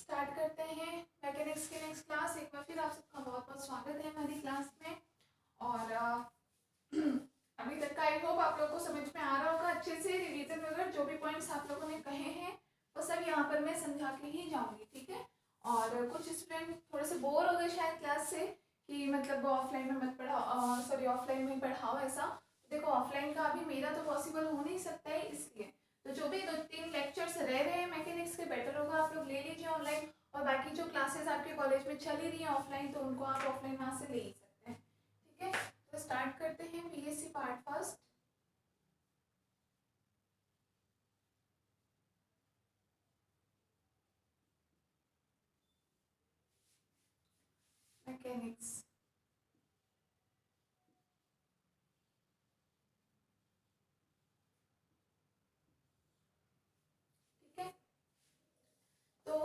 Start करते हैं mechanics की नेक्स्ट क्लास। एक बार फिर आप सबका बहुत बहुत स्वागत है हमारी क्लास में। और अभी तक का आई होप आप लोगों को समझ में आ रहा होगा अच्छे से। रिवीजन वगैरह जो भी पॉइंट्स आप लोगों ने कहे हैं वो सब यहाँ पर मैं समझा के ही जाऊँगी, ठीक है। और कुछ स्टूडेंट थोड़े से बोर हो गए शायद क्लास से कि मतलब ऑफलाइन में मत पढ़ाओ, सॉरी ऑफलाइन में पढ़ाओ ऐसा। देखो ऑफलाइन का अभी मेरा तो पॉसिबल हो नहीं सकता है, इसलिए तो जो भी 2-3 लेक्चर्स रह रहे हैं मैकेनिक्स के बेटर होगा आप लोग ले लीजिए ऑनलाइन। और बाकी जो क्लासेस आपके कॉलेज में चल ही रही हैं ऑफलाइन तो उनको आप ऑफलाइन वहाँ से ले ही सकते हैं, ठीक है। तो स्टार्ट करते हैं बीएससी पार्ट फर्स्ट। मैकेनिक्स, ठीक है। तो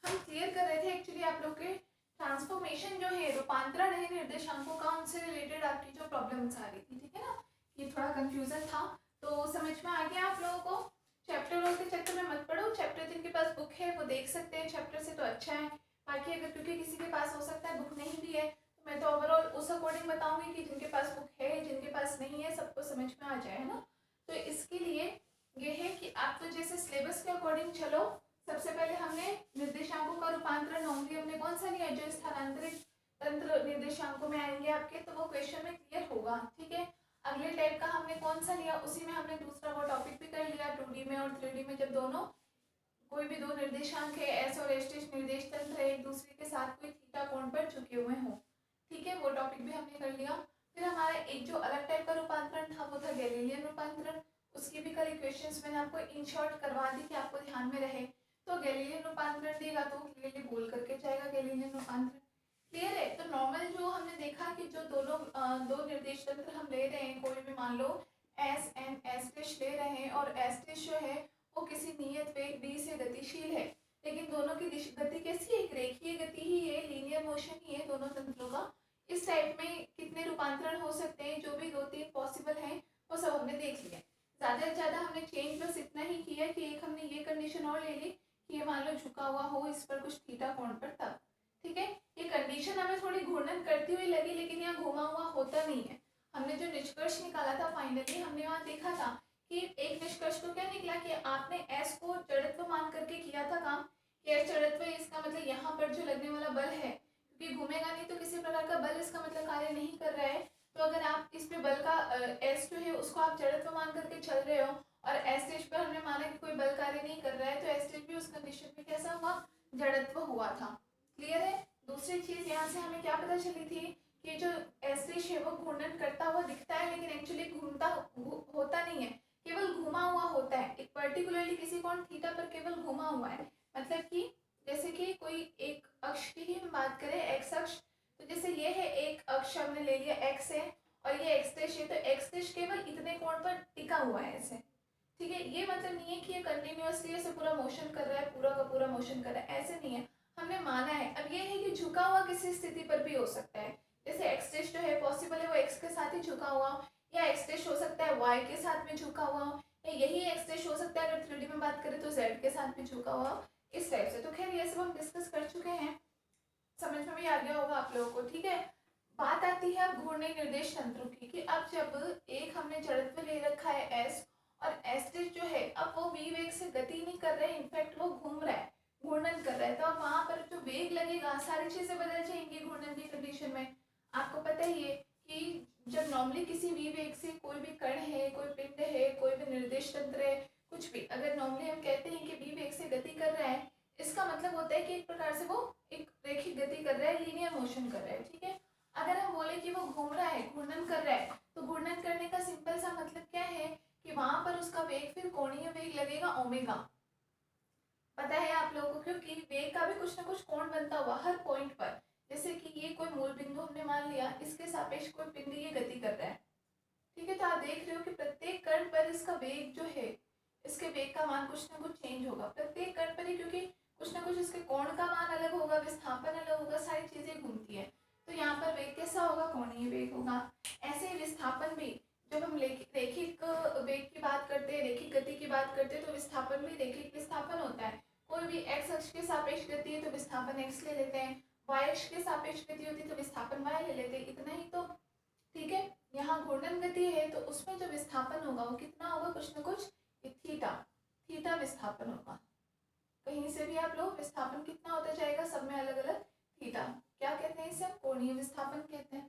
हम क्लियर कर रहे थे एक्चुअली आप लोग के ट्रांसफॉर्मेशन जो है, रूपांतरण है निर्देशांकों का, उनसे रिलेटेड आपकी जो प्रॉब्लम्स आ रही थी, ठीक है ना। ये थोड़ा कंफ्यूजन था तो समझ में आ गया आप लोगों को। चैप्टर वन के चक्कर में मत पढ़ो, चैप्टर 3 के पास बुक है वो देख सकते हैं चैप्टर से तो अच्छा है। बाकी अगर क्योंकि किसी के पास हो सकता है बुक नहीं भी है तो मैं तो ओवरऑल उस अकॉर्डिंग बताऊंगी कि जिनके पास बुक है जिनके पास नहीं है सबको समझ में आ जाए, है ना। तो इसके लिए ये है कि आप तो जैसे सिलेबस के अकॉर्डिंग चलो। सबसे पहले हमने निर्देशांकों का रूपांतरण नॉर्मली हमने कौन सा लिया, जो स्थानांतरित तंत्र निर्देशांकों में आएंगे आपके तो वो क्वेश्चन में क्लियर होगा, ठीक है। अगले टाइप का हमने कौन सा लिया, उसी में हमने दूसरा वो टॉपिक भी कर लिया 2D में और 3D में, जब दोनों कोई भी दो निर्देशांक है एस और एस निर्देश तंत्र है एक दूसरे के साथ कोई थीटा कोण पर झुके हुए हों, ठीक है। वो टॉपिक भी हमने कर लिया। फिर हमारा एक जो अलग टाइप का रूपांतरण था वो था गैलीलियन रूपांतरण। उसकी भी कल इक्वेशंस मैंने आपको इन शॉर्ट करवा दी कि आपको ध्यान में रहे। तो गैलीलियन रूपांतरण देगा तो क्लियरली बोल करके जाएगा गैलीलियन रूपांतरण, क्लियर है। तो नॉर्मल जो हमने देखा कि जो दोनों दो निर्देश तंत्र हम ले रहे हैं, कोई भी मान लो एस एन एस ले रहे हैं और एस जो है वो किसी नियत वेग v से गतिशील है, लेकिन दोनों की गति कैसी है, एक रेखीय गति ही है, लीनियर मोशन ही है दोनों तंत्रों का। इस टाइप में कितने रूपांतरण हो सकते हैं, जो भी 2-3 पॉसिबल हैं वो सब हमने देख लिया। ज़्यादा से ज़्यादा हमने चेंज बस इतना ही किया कि एक हमने ये कंडीशन और ले ली कि ये मान लो झुका हुआ हो इस पर कुछ थीटा कोण पर तब, ठीक है। ये कंडीशन हमें थोड़ी घूर्णन करती हुई लगी लेकिन यहाँ घुमा हुआ होता नहीं है। हमने जो निष्कर्ष निकाला था फाइनली हमने वहाँ देखा था कि एक निष्कर्ष तो क्या निकला कि आपने एस को जड़त्व मान करके किया था काम कि एस जड़त्व है, इसका मतलब यहाँ पर जो लगने वाला बल है क्योंकि घूमेगा नहीं तो किसी प्रकार का बल इसका मतलब कार्य नहीं कर रहा है। तो अगर आप इस पे बल का एस जो है उसको आप जड़त्व मान करके चल रहे हो और एस स्टेज पर हमने माना कि कोई बल कार्य नहीं कर रहा है तो एस स्टेज भी उस कंडीशन में कैसा हुआ, जड़त्व हुआ था, क्लियर है। दूसरी चीज यहाँ से हमें क्या पता चली थी कि जो एस स्टेज है वो घूर्णन करता हुआ दिखता है लेकिन एक्चुअली घूमता होता नहीं है, केवल घुमा हुआ होता है। एक पर्टिकुलरली किसी कोण थीटा पर केवल घुमा हुआ है, मतलब कि जैसे कि कोई एक अक्ष की ही हम बात करें एक्स अक्ष, तो जैसे ये है एक अक्ष हमने ले लिया एक्स है और ये एक्स देश है तो एक्स देश केवल इतने कोण पर टिका हुआ है ऐसे, ठीक है। ये मतलब नहीं है कि ये कंटिन्यूअसली ऐसे पूरा मोशन कर रहा है, पूरा का पूरा मोशन कर रहा है, ऐसे नहीं है, हमने माना है। अब ये है कि झुका हुआ किसी स्थिति पर भी हो सकता है, जैसे एक्स देश जो है पॉसिबल है वो एक्स के साथ ही झुका हुआ या एक्स देश हो सकता है वाई के साथ में झुका हुआ या यही एक्स देश हो सकता है अगर 3D में बात करें तो जेड के साथ में झुका हुआ, इस टाइप से। तो खैर ये सब हम डिस्कस कर चुके हैं, समझ में भी आ गया होगा आप लोगों को, ठीक है। बात आती है अब घूर्णन निर्देश तंत्रों की कि अब जब एक हमने जड़त्व ले रखा है एस और एस जो है अब वो v वेग से गति नहीं कर रहे हैं, इनफैक्ट वो घूम रहा है, घूर्णन कर रहा है, तो अब वहां पर जो वेग लगेगा सारी चीजें बदल जाएंगी घूर्णन की कंडीशन में। आपको पता ही है कि जब नॉर्मली किसी v वेग से कोई भी कण है, कोई पिंड है, कोई भी निर्देश तंत्र है, कुछ भी अगर नॉर्मली हम कहते हैं कि v वेग से गति कर रहा है, इसका मतलब होता है कि एक प्रकार से वो एक रेखिक गति कर रहा है, लीनियर मोशन कर रहा है, ठीक है। अगर हम बोले कि वो घूम रहा है, घूर्णन कर रहा है, तो घूर्णन करने का सिंपल सा मतलब क्या है कि वहां पर उसका वेग फिर कोणीय वेग लगेगा ओमेगा, पता है आप लोगों को, क्योंकि वेग का भी कुछ ना कुछ कोण बनता हुआ हर पॉइंट पर। जैसे कि ये कोई मूल बिंदु हमने मान लिया, इसके सापेक्ष कोई पिंड ये गति कर रहा है, ठीक है। तो आप देख रहे हो कि प्रत्येक कण पर इसका वेग जो है, इसके वेग का मान कुछ ना कुछ चेंज होगा प्रत्येक कण पर ही, क्योंकि कुछ ना कुछ इसके कोण का मान अलग होगा, विस्थापन अलग होगा, सारी चीजें घूमती है। तो यहाँ पर वेग कैसा होगा, कोणीय वेग होगा। ऐसे ही विस्थापन भी, जब हम रेखिक वेग की बात करते हैं, रेखिक गति की बात करते हैं तो विस्थापन भी रेखिक विस्थापन होता है। कोई कोई भी एक्स अक्ष के सापेक्ष गति है तो विस्थापन एक्स ले लेते हैं, वाई अक्ष के सापेक्ष गति होती है तो विस्थापन वाई ले लेते हैं, इतना ही तो। ठीक है, यहाँ घूर्णन गति है तो उसमें जो विस्थापन होगा वो कितना होगा, कुछ ना कुछ थीटा, थीटा विस्थापन होगा। कहीं से भी आप लोग विस्थापन कितना होता जाएगा, सब में अलग अलग थीटा। क्या कहते हैं इसे, कोणीय विस्थापन कहते हैं।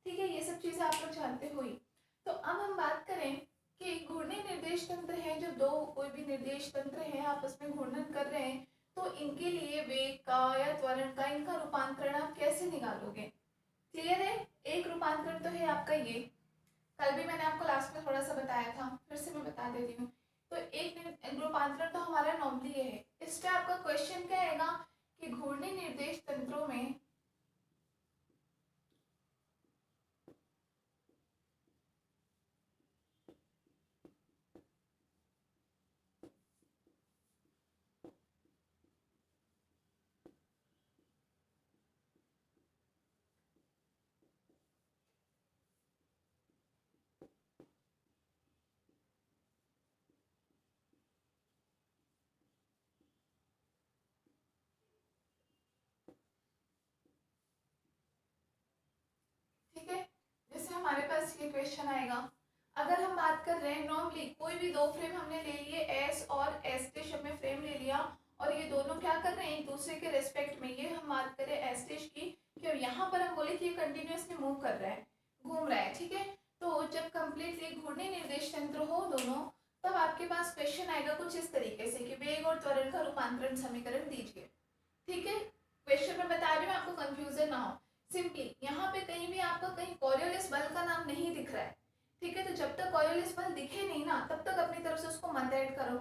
ठीक है, ये सब चीजें आप लोग जानते हुई। तो अब हम बात करें कि घूर्णन निर्देश तंत्र है, जो दो कोई भी निर्देश तंत्र है आपस में घूर्णन कर रहे हैं, तो इनके लिए वेग का या त्वरण का इनका रूपांतरण आप कैसे निकालोगे। क्लियर है, एक रूपांतरण तो है आपका ये, कल भी मैंने आपको लास्ट में थोड़ा सा बताया था, फिर से मैं बता देती हूँ। तो एक रूपांतरण तो हमारा नॉर्मली ये है। इस पे आपका क्वेश्चन क्या आएगा कि घूर्णी निर्देश तंत्रों में ठीक है, जैसे हमारे पास ये क्वेश्चन आएगा, अगर हम बात कर रहे हैं नॉर्मली कोई भी दो फ्रेम हमने ले लिए, एस और एस डैश हमने फ्रेम ले लिया और ये दोनों क्या कर रहे हैं एक दूसरे के रेस्पेक्ट में, ये हम बात करें एस डैश की कि यहाँ पर हम बोले कि ये कंटिन्यूअसली मूव कर रहा है, घूम रहा है। ठीक है, तो जब कंप्लीटली घूर्णी निर्देश तंत्र हो दोनों, तब आपके पास क्वेश्चन आएगा कुछ इस तरीके से कि वेग और त्वरण का रूपांतरण समीकरण दीजिए। ठीक है, क्वेश्चन में बता रही हूँ आपको कंफ्यूजन ना हो। सिंपली यहाँ पे कहीं भी आपका कहीं कोरियोलिस बल का नाम नहीं दिख रहा है। ठीक है, तो जब तक कोरियोलिस बल दिखे नहीं ना, तब तक अपनी तरफ से उसको मत ऐड करो।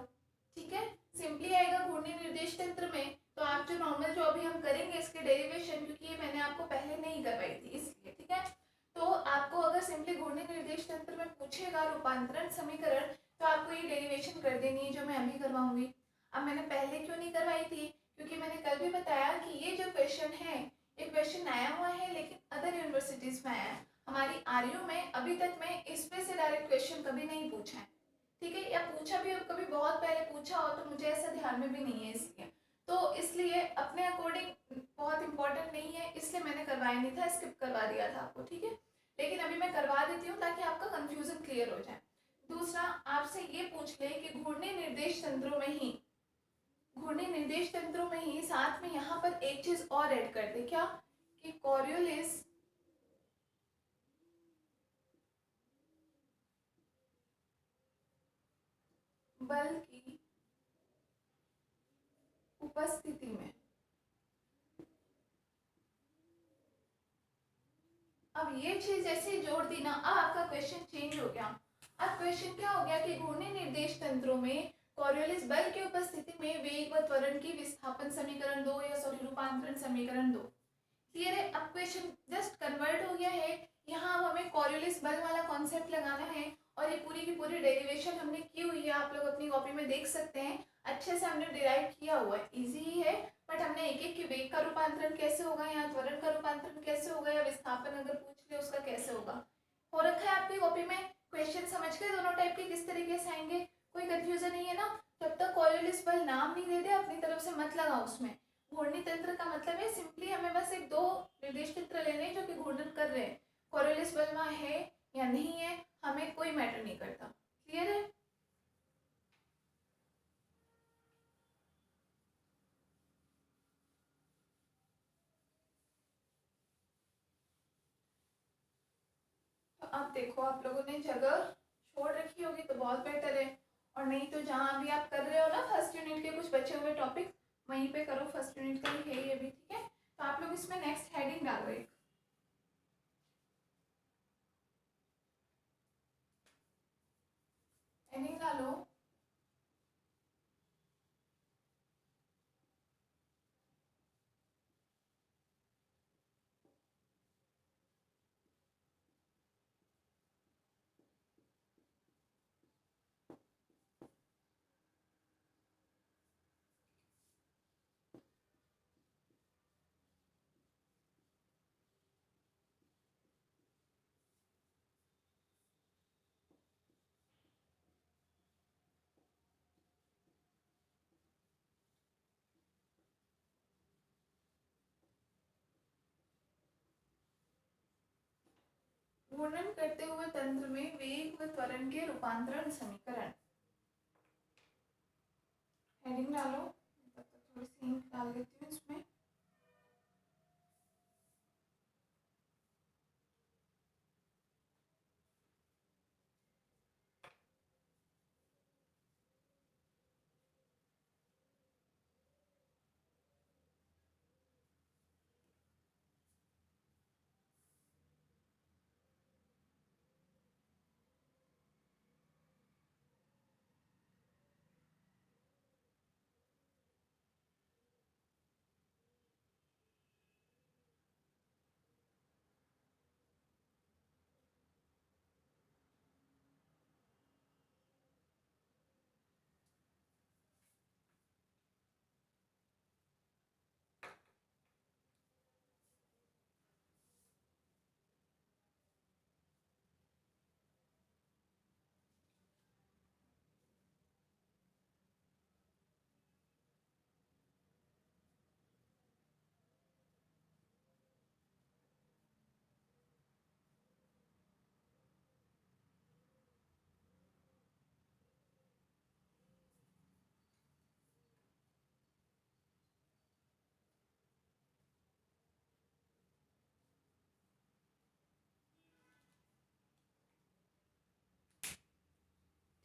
ठीक है, सिंपली आएगा घूर्णी निर्देश तंत्र में, तो आप जो नॉर्मल जो अभी हम करेंगे इसके डेरिवेशन, क्योंकि ये मैंने आपको पहले नहीं करवाई थी इसलिए। ठीक है, तो आपको अगर सिंपली घूर्णी निर्देश तंत्र में पूछेगा रूपांतरण समीकरण, तो आपको ये डेरिवेशन कर देनी है जो मैं अभी करवाऊंगी। अब मैंने पहले क्यों नहीं करवाई थी, क्योंकि मैंने कल भी बताया कि ये जो क्वेश्चन है, ये क्वेश्चन आया हुआ है लेकिन अदर यूनिवर्सिटीज में आया है, हमारी आरयू में अभी तक में इस पे से डायरेक्ट क्वेश्चन कभी नहीं पूछा है। ठीक है, या पूछा भी हो कभी बहुत पहले पूछा हो तो मुझे ऐसा ध्यान में भी नहीं है, इसलिए अपने अकॉर्डिंग बहुत इंपॉर्टेंट नहीं है, इसलिए मैंने करवाया नहीं था, स्किप करवा दिया था आपको। ठीक है, लेकिन अभी मैं करवा देती हूँ ताकि आपका कंफ्यूजन क्लियर हो जाए। दूसरा, आपसे ये पूछ ले कि घूर्णी निर्देश तंत्रों में ही, घूर्णी निर्देश तंत्रों में ही साथ में यहाँ पर एक चीज और ऐड कर दे, क्या कि कोरियोलिस बल की उपस्थिति में, अब ये चीज जैसे जोड़ दी ना, अब आपका क्वेश्चन चेंज हो गया। अब क्वेश्चन क्या हो गया कि घूर्णी निर्देश तंत्रों में कोरियोलिस बल की उपस्थिति में वेग व त्वरण की विस्थापन समीकरण दो, या सॉरी रूपांतरण समीकरण दो। क्लियर है, अब क्वेश्चन जस्ट कन्वर्ट हो गया है। यहाँ अब हमें कोरियोलिस बल वाला कॉन्सेप्ट लगाना है और ये पूरी की पूरी डेरिवेशन हमने की हुई है, आप लोग अपनी कॉपी में देख सकते हैं, अच्छे से हमने डिराइव किया हुआ है, इजी ही है। बट हमने एक एक की वेग का रूपांतरण कैसे होगा, यहाँ त्वरण का रूपांतरण कैसे होगा, या विस्थापन अगर पूछ ले उसका कैसे होगा, हो रखा है आपकी कॉपी में। क्वेश्चन समझ गए दोनों टाइप के किस तरीके से आएंगे, कोई कंफ्यूजन नहीं है ना। जब तक कोरियोलिस बल नाम नहीं देते अपनी तरफ से मत लगाओ उसमें। घूर्णी तंत्र का मतलब है सिंपली हमें बस एक दो निर्देश तंत्र लेने जो कि घूर्णन कर रहे हैं, कोरियोलिस बल वहाँ है या नहीं है हमें कोई मैटर नहीं करता। क्लियर है, तो अब देखो आप लोगों ने जगह छोड़ रखी होगी तो बहुत बेटर है, और नहीं तो जहाँ अभी आप कर रहे हो ना फर्स्ट यूनिट के कुछ बचे हुए टॉपिक, वहीं पे करो, फर्स्ट यूनिट का ही है ये भी। ठीक है, तो आप लोग इसमें नेक्स्ट हेडिंग डालो, एक हेडिंग डालो घूर्णन करते हुए तंत्र में वेग व त्वरण के रूपांतरण समीकरण। हेडिंग डालो, तब तक थोड़ी सी इंक डाल देती हूँ इसमें।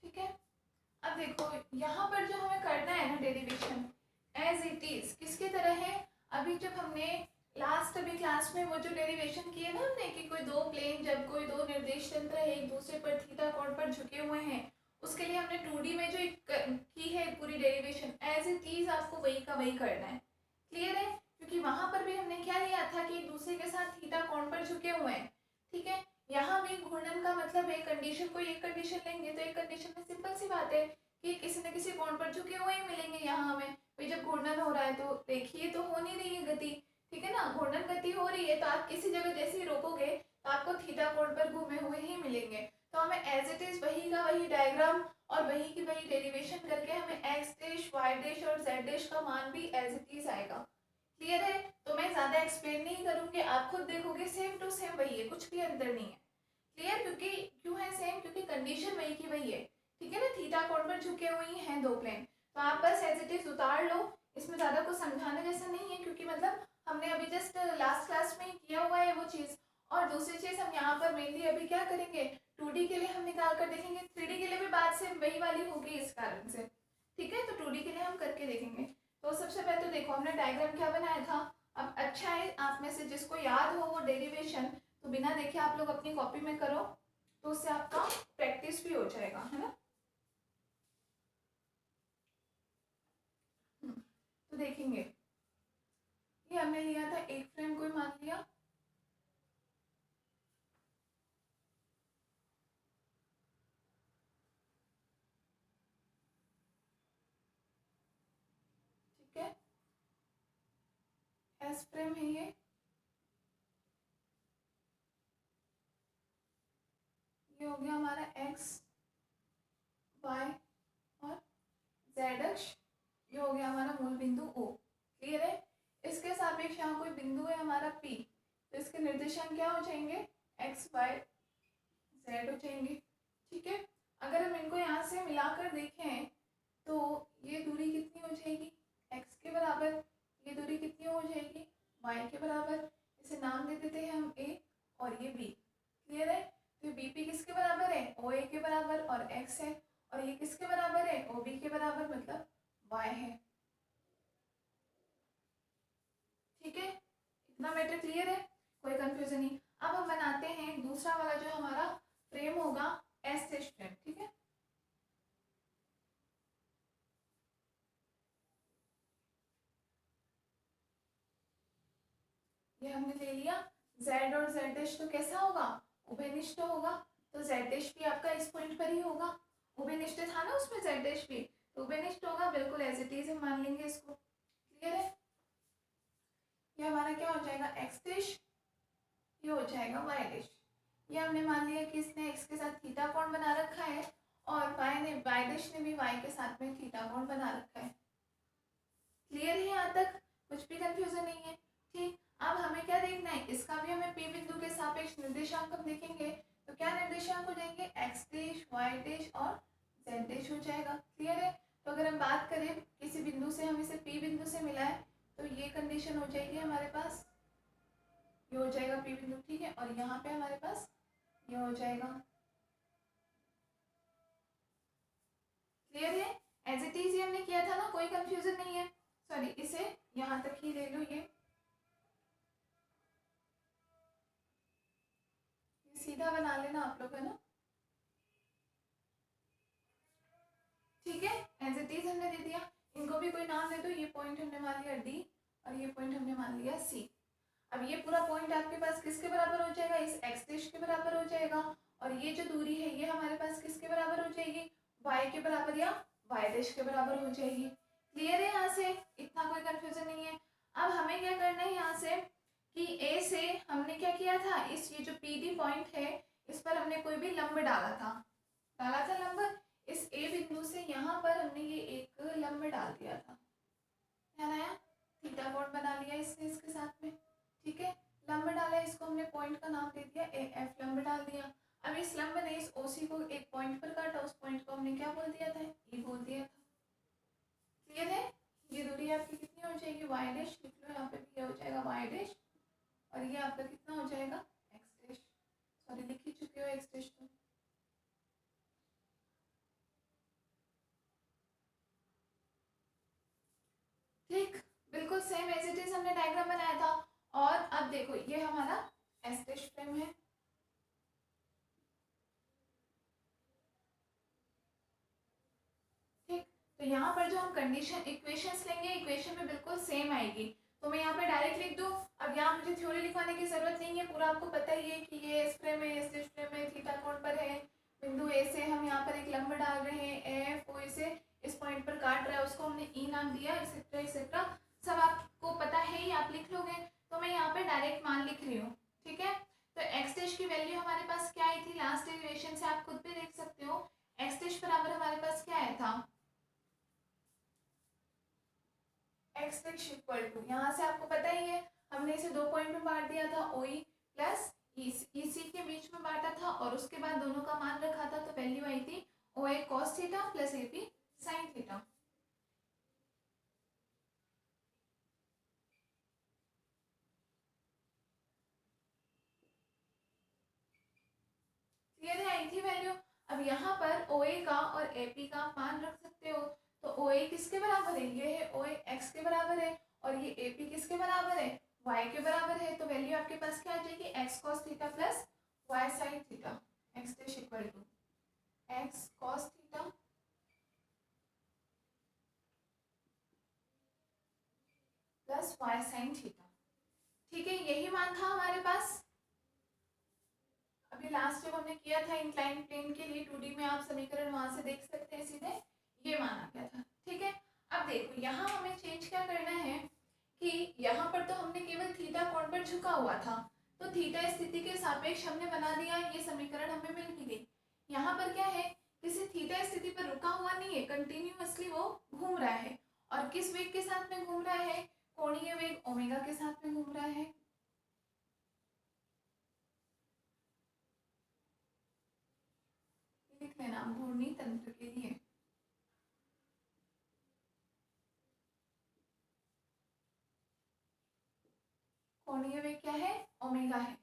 ठीक है, अब देखो यहाँ पर जो हमें करना है ना डेरिवेशन एज इट इज किसकी तरह है। अभी जब हमने लास्ट अभी क्लास में वो जो डेरिवेशन किए ना हमने कि कोई दो प्लेन जब कोई दो निर्देश तंत्र है एक दूसरे पर थीटा कोण पर झुके हुए हैं, उसके लिए हमने 2D में जो की है पूरी डेरिवेशन एज इट इज आपको वही का वही करना है। क्लियर है, क्योंकि वहां पर भी हमने क्या लिया था कि एक दूसरे के साथ थीटा कोण पर झुके हुए हैं। ठीक है, यहाँ भी घूर्णन का मतलब है कंडीशन, कोई एक कंडीशन लेंगे तो एक कंडीशन में सिंपल सी बात है कि किसी न किसी कोण पर झुके हुए ही मिलेंगे। यहाँ हमें भाई जब घूर्णन हो रहा है तो देखिए तो हो नहीं रही है गति, ठीक है ना, घूर्णन गति हो रही है तो आप किसी जगह जैसे ही रोकोगे तो आपको थीटा कोण पर घूमे हुए ही मिलेंगे। तो हमें एज इट इज वही का वही डायग्राम और वही की वही डेरिवेशन करके हमें एक्स डैश वाई डैश और जेड डैश का मान भी एज इट इज आएगा। क्लियर है, तो मैं ज्यादा एक्सप्लेन नहीं करूंगी, आप खुद देखोगे सेम टू सेम वही है, कुछ भी अंतर नहीं है। क्लियर, क्योंकि क्यों है सेम, क्योंकि कंडीशन वही की वही है। ठीक है ना, थीटा कोण पर झुके हुए हैं दो प्लेन, तो आप बस एज इट इज उतार लो, इसमें ज्यादा कुछ समझाने जैसा नहीं है, क्योंकि मतलब हमने अभी जस्ट लास्ट क्लास में ही किया हुआ है वो चीज। और दूसरी चीज हम यहाँ पर मेनली अभी क्या करेंगे, 2D के लिए हम निकाल कर देखेंगे, 3D के लिए भी बात से वही वाली होगी इस कारण से। ठीक है, तो 2D के लिए हम करके देखेंगे। तो सबसे पहले तो देखो हमने डायग्राम क्या बनाया था। अब अच्छा है आप में से जिसको याद हो वो डेरिवेशन, तो बिना देखे आप लोग अपनी कॉपी में करो, तो उससे आपका प्रैक्टिस भी हो जाएगा, है ना। तो देखेंगे ये हमने लिया था एक फ्रेम को मान लिया, ठीक है, एस फ्रेम है ये हो गया हमारा एक्स वाई और जेड अक्ष, ये हो गया हमारा मूल बिंदु ओ। क्लियर है, इसके सापेक्ष यहाँ कोई बिंदु है हमारा पी, तो इसके निर्देशांक क्या हो जाएंगे, एक्स वाई जेड हो जाएंगे। ठीक है, अगर हम इनको यहाँ से मिलाकर देखें तो ये दूरी कितनी हो जाएगी, एक्स के बराबर, ये दूरी कितनी हो जाएगी, वाई के बराबर, इसे नाम दे देते हैं हम ए और ये बी। क्लियर है, तो बी पी किसके बराबर है, ओ ए के बराबर और एक्स है, और ये किसके बराबर है, ओ बी के बराबर मतलब वाई है। ठीक है, इतना मैटर क्लियर है, कोई कंफ्यूजन नहीं। अब हम बनाते हैं दूसरा वाला जो हमारा फ्रेम होगा एस फ्रेम। ठीक है, ये हमने ले लिया, z और z डैश तो कैसा होगा, उभयनिष्ठ होगा, तो z डैश भी आपका इस पॉइंट पर ही होगा, उभयनिष्ठ था ना उसमें z डैश भी, तो उभयनिष्ठ होगा, बिल्कुल एज इट इज हम मान लेंगे इसको। क्लियर है, ये हमारा क्या हो जाएगा एक्स डैश, ये हो जाएगा वाई डैश। ये हमने मान लिया कि इसने एक्स के साथ थीटा कोण बना रखा है और वाई डैश ने भी वाई के साथ में थीटा कोण बना रखा है। क्लियर है यहाँ तक, कुछ भी कंफ्यूजन नहीं है। ठीक, अब हमें क्या देखना है, इसका भी हमें P बिंदु के सापेक्ष निर्देशांक हम देखेंगे तो क्या निर्देशांक हो जाएंगे, x डैश, y डैश और z डैश हो जाएगा। क्लियर है। तो अगर हम बात करें किसी बिंदु से, हम इसे P बिंदु से मिला है तो ये कंडीशन हो जाएगी हमारे पास, ये हो जाएगा P बिंदु, ठीक है। और यहाँ पे हमारे पास ये हो जाएगा। क्लियर है। एज इट इज हमने किया था ना, कोई कंफ्यूजन नहीं है। सॉरी, इसे यहाँ तक ही ले लो, ये सीधा बना लेना आप लोग, है ना। ठीक है, एज इट इज हमने दे दिया। इनको भी कोई नाम दे दो। ये पॉइंट हमने मान लिया डी और ये पॉइंट हमने मान लिया सी। अब ये पूरा पॉइंट आपके पास किसके बराबर हो जाएगा, इस एक्स डैश के बराबर हो जाएगा। और ये जो दूरी है ये हमारे पास किसके बराबर हो जाएगी, वाई के बराबर या वाई डैश के बराबर हो जाएगी। क्लियर है। यहाँ से इतना कोई कंफ्यूजन नहीं है। अब हमें क्या करना है यहाँ से कि ए से हमने क्या किया था, इस ये जो पी डी पॉइंट है इस पर हमने कोई भी लंब डाला था लंब। इस ए बिंदु से यहाँ पर हमने ये एक लंब डाल दिया था, ध्यान आया। थीटा कोण बना लिया इससे, इसके साथ में, ठीक है। लंब डाला, इसको हमने पॉइंट का नाम दे दिया ए एफ, लंब डाल दिया। अब इस लंब ने इस ओसी को एक पॉइंट पर काटा, उस पॉइंट को हमने क्या बोल दिया था, ई बोल दिया था। क्लियर है। ये दूरी आपकी कितनी हो जाएगी, वाई डैश, लिख लो यहाँ पे भी, ये हो जाएगा वाई डैश और ये आपका कितना हो जाएगा, एक्स डैश। सॉरी, लिख ही चुके हो एक्स डैश तो। ठीक, बिल्कुल सेम एज इट इज हमने डायग्राम बनाया था। और अब देखो ये हमारा एस डैश फ्रेम है। ठीक, तो यहाँ पर जो हम कंडीशन इक्वेशंस लेंगे, इक्वेशन में बिल्कुल सेम आएगी। तो मैं यहाँ पे डायरेक्ट लिख दूँ। अब यहाँ मुझे थ्योरी लिखवाने की जरूरत नहीं है, पूरा आपको पता ही है कि ये एस फ्रेम है, एस डैश फ्रेम है, थीटा कोण पर है। बिंदु ए से हम यहाँ पर एक लंब डाल रहे हैं, एफ ओ इसे इस पॉइंट पर काट रहा है, उसको हमने ई नाम दिया, एक्सेट्रा एक्सेट्रा सब आपको पता है ही, आप लिख लोगे। तो मैं यहाँ पे डायरेक्ट मान लिख रही हूँ, ठीक है। तो एक्स डैश की वैल्यू हमारे पास क्या आई थी, लास्ट इक्वेशन से आप खुद भी देख सकते हो। एक्स डैश बराबर हमारे पास क्या आया था, एक्स डैश इक्वल टू, यहाँ से आपको पता ही है हमने इसे दो पॉइंट में बांट दिया था, ओ ई प्लस ईसी के बीच में बांटा था और उसके बाद दोनों का मान रखा था। तो वैल्यू आई थी ओ a cos theta plus a b sine theta. Clear है, आई थी वैल्यू। अब यहाँ पर ओ ए का और ए पी का मान रख सकते हो। तो ओ ए किसके बराबर है, ये है ओ ए एक्स के बराबर है और ये ए पी किसके बराबर है, वाई के बराबर है। तो वैल्यू आपके पास क्या आ जाएगी, x cos theta plus y sine theta. X dash equal to x cos theta plus y sine theta. ठीक है, यही मान था हमारे पास। अभी लास्ट जब हमने किया था इंक्लाइन प्लेन के लिए 2D में, आप समीकरण वहां से देख सकते हैं, सीधे ये मान आ गया था। ठीक है, अब देखो यहाँ हमें चेंज क्या करना है कि यहाँ पर तो हमने केवल थीटा कोण पर झुका हुआ था, तो थीटा स्थिति के सापेक्ष हमने बना दिया, ये समीकरण हमें मिल भी गई। यहाँ पर क्या है, किसी थीटा स्थिति पर रुका हुआ नहीं है, कंटिन्यूअसली वो घूम रहा है। और किस वेग के साथ में घूम रहा है, कोणीय वेग ओमेगा के साथ में घूम रहा है। लिख लेना घूर्णी तंत्र के लिए। कोणीय वेग क्या है, ओमेगा है।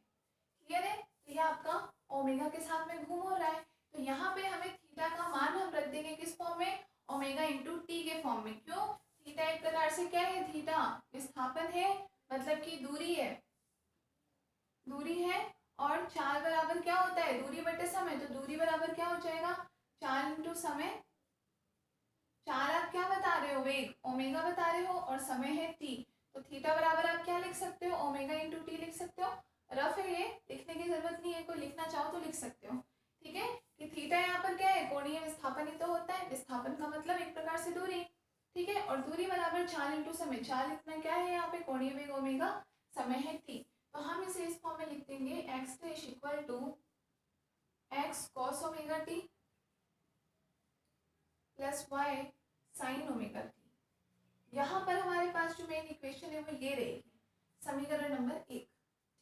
क्लियर है। तो ये आपका ओमेगा के साथ में घूम हो रहा है। तो यहाँ पे हमें थीटा का मान हम रख देंगे किस फॉर्म में, ओमेगा इंटू टी के फॉर्म में। क्यों, थीटा एक प्रकार से क्या है, थीटा विस्थापन है, मतलब कि दूरी है, दूरी है। और चाल बराबर क्या होता है, दूरी बटे समय। तो दूरी बराबर क्या हो जाएगा, चाल इंटू समय। चाल आप क्या बता रहे हो, वेग ओमेगा बता रहे हो और समय है टी। तो थीटा बराबर आप क्या लिख सकते हो, ओमेगा इंटू टी लिख सकते हो। रफ है, ये लिखने की जरूरत नहीं है, कोई लिखना चाहो तो लिख सकते हो। ठीक है, कि थीटा यहाँ पर क्या है, कोणीय विस्थापन ही तो होता है, विस्थापन का मतलब एक प्रकार से दूरी। ठीक है, और दूरी बराबर चाल इंटू समय। चाल इतना क्या है यहाँ पे, कोणीय वेग ओमेगा, समय है टी। तो हम इसे इस फॉर्म में लिख देंगे, x dash equal to x cos omega t plus y sine omega t. यहाँ पर हमारे पास जो मेन इक्वेशन है वो ये रहेगी। समीकरण नंबर 1।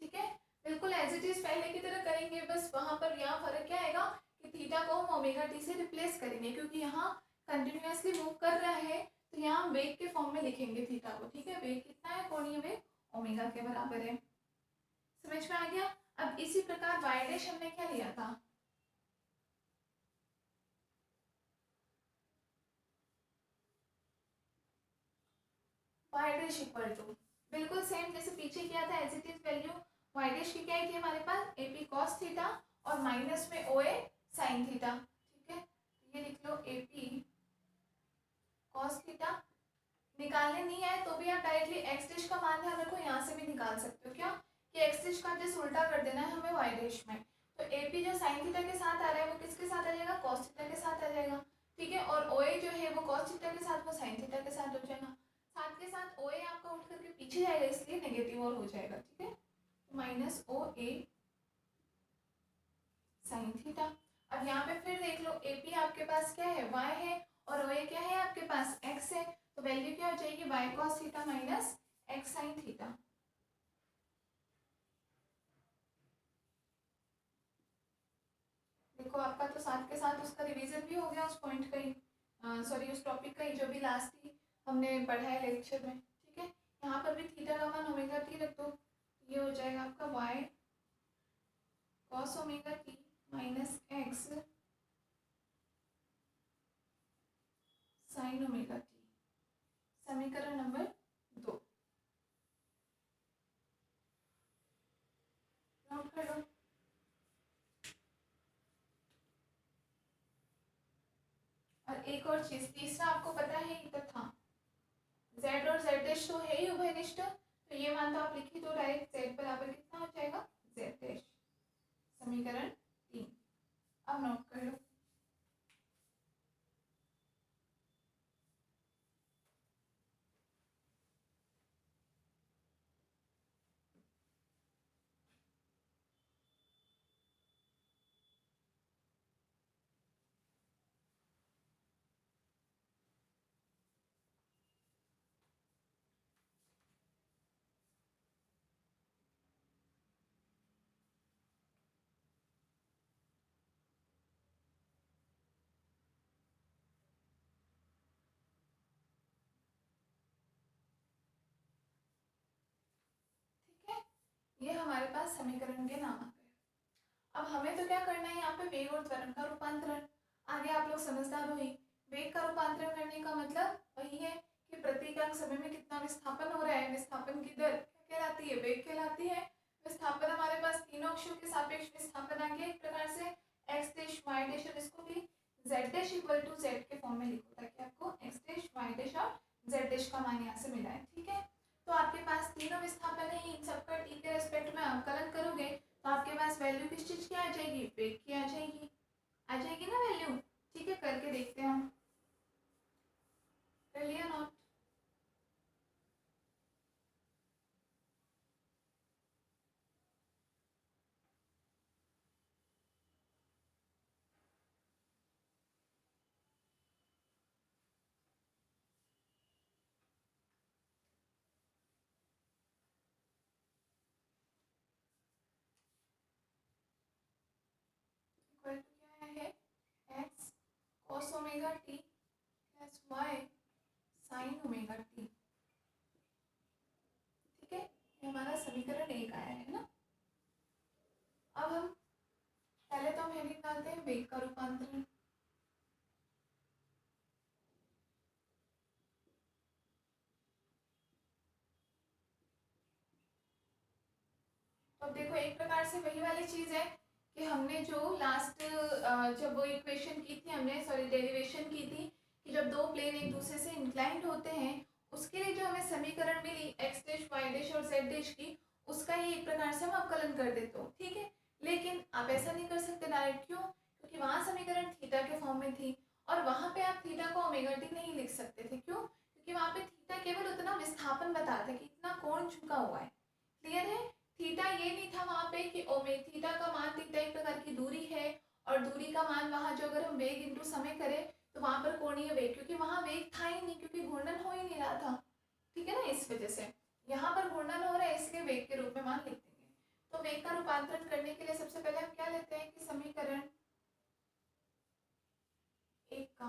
ठीक है, बिल्कुल एज इट इज पहले की तरह करेंगे, बस वहां पर यहाँ फर्क क्या आएगा कि थीटा को हम ओमेगा टी से रिप्लेस करेंगे, क्योंकि यहाँ कंटिन्यूअसली मूव कर रहा है तो यहाँ वेग के फॉर्म में लिखेंगे थीटा को। ठीक है, वेग कितना है, कोणीय वेग ओमेगा के बराबर है। समझ में आ गया। अब इसी प्रकार वाई डैश हमने क्या लिया था, वाई डैश इक्वल टू बिल्कुल सेम जैसे पीछे किया था as it is value. Y dash की क्या थी हमारे पास, एपी कॉस थीटा और माइनस में ओए साइन थीटा। ठीक है, ये लिख लो एपी कॉस थीटा। निकालने नहीं आए तो भी आप डायरेक्टली एक्स डैश का मान ध्यान रखो, यहाँ से भी निकाल सकते हो क्या कि एक्स डैश का जस्ट उल्टा कर देना है हमें वाई डैश में। तो एपी जो साइन थीटा के साथ आ रहा है वो किसके साथ आ जाएगा, कॉस थीटा के साथ आ जाएगा। ठीक है, और ओए जो है वो कॉस थीटा के साथ, वो साइन थीटा के साथ हो जाएगा। साथ के साथ ओ ए आपका उठ करके पीछे जाएगा इसलिए नेगेटिव और हो जाएगा। ठीक है, माइनस ओ ए साइन थीटा। अब यहाँ पे फिर देख लो एपी आपके पास क्या है, y है, और ओ ए क्या है आपके पास, x है। तो वैल्यू क्या हो जाएगी, y cos theta minus x sine theta. देखो आपका तो साथ के साथ उसका रिवीजन भी हो गया उस पॉइंट का ही, सॉरी उस टॉपिक का ही जो भी लास्ट ही हमने पढ़ा है लेक्चर में। ठीक है, यहाँ पर भी थीटा का मान ओमेगा टी रख दो, ये हो जाएगा आपका y cos omega t minus x sign omega T. समीकरण नंबर 2 नोट कर लो। और एक और चीज, तीसरा आपको पता है ये तथा z और z डैश तो है ही उभयनिष्ठ, तो ये मान तो आप लिखी दो डायरेक्ट, z बराबर कितना हो जाएगा, z डैश। समीकरण 3 अब नोट कर लो। ठीक है, ये हमारे पास समीकरण के नाम आ गए। अब हमें तो क्या करना है, यहाँ पे वेग और त्वरण का रूपांतरण। आगे आप लोग समझदार हो ही, वेग का रूपांतरण करने का मतलब वही है कि प्रति इकाई समय में कितना विस्थापन हो रहा है, विस्थापन की दर क्या कहलाती है, वेग कहलाती है। विस्थापन हमारे पास तीनों अक्षों के सापेक्ष विस्थापन आ गया एक प्रकार से, एक्स डैश वाई डैश, और इसको भी z dash equal to z के फॉर्म में लिखो ताकि आपको एक्स डैश वाई डैश और जेड डैश का मान यहाँ से मिला है। ठीक है, तो आपके पास तीनों विस्थापन है, इन सबका टी के रेस्पेक्ट में अवकलन करोगे तो आपके पास वैल्यू किस चीज की आ जाएगी, वेग की आ जाएगी ना वैल्यू। ठीक है, करके देखते हैं हम, कर लिया नोट। इक्वल टू क्या है, x cos omega t plus y sine omega t. ठीक है, ये हमारा समीकरण 1 आया है ना। अब हम पहले तो हम ये निकालते हैं वेग का रूपांतरण। तो अब देखो एक प्रकार से वही वाली चीज है कि हमने जो लास्ट जब वो इक्वेशन की थी हमने, सॉरी डेरिवेशन की थी कि जब दो प्लेन एक दूसरे से इंक्लाइंड होते हैं उसके लिए जो हमें समीकरण मिली एक्स डैश वाई डैश और जेड डैश की, उसका ही एक प्रकार से हम अवकलन कर देते हो। ठीक है, लेकिन आप ऐसा नहीं कर सकते डायरेक्ट, क्यों, क्योंकि वहाँ समीकरण थीटा के फॉर्म में थी और वहाँ पे आप थीटा को ओमेगा टी नहीं लिख सकते थे। क्यों, क्योंकि वहाँ पे थीटा केवल उतना विस्थापन बताता है कि इतना कोण झुका हुआ है। क्लियर है, थीटा ये नहीं था वहाँ पे कि ओमे थीटा का मान, थीटा एक प्रकार की दूरी है और दूरी का मान वहाँ जो अगर हम वेग इंटू समय करें तो वहाँ पर कोणीय वेग, क्योंकि वहाँ वेग था ही नहीं क्योंकि घूर्णन हो ही नहीं रहा था। ठीक है ना, इस वजह से यहाँ पर घूर्णन हो रहा है इसलिए वेग के रूप में मान लिख देंगे। तो वेग का रूपांतरण करने के लिए सबसे पहले हम क्या लेते हैं कि समीकरण एक का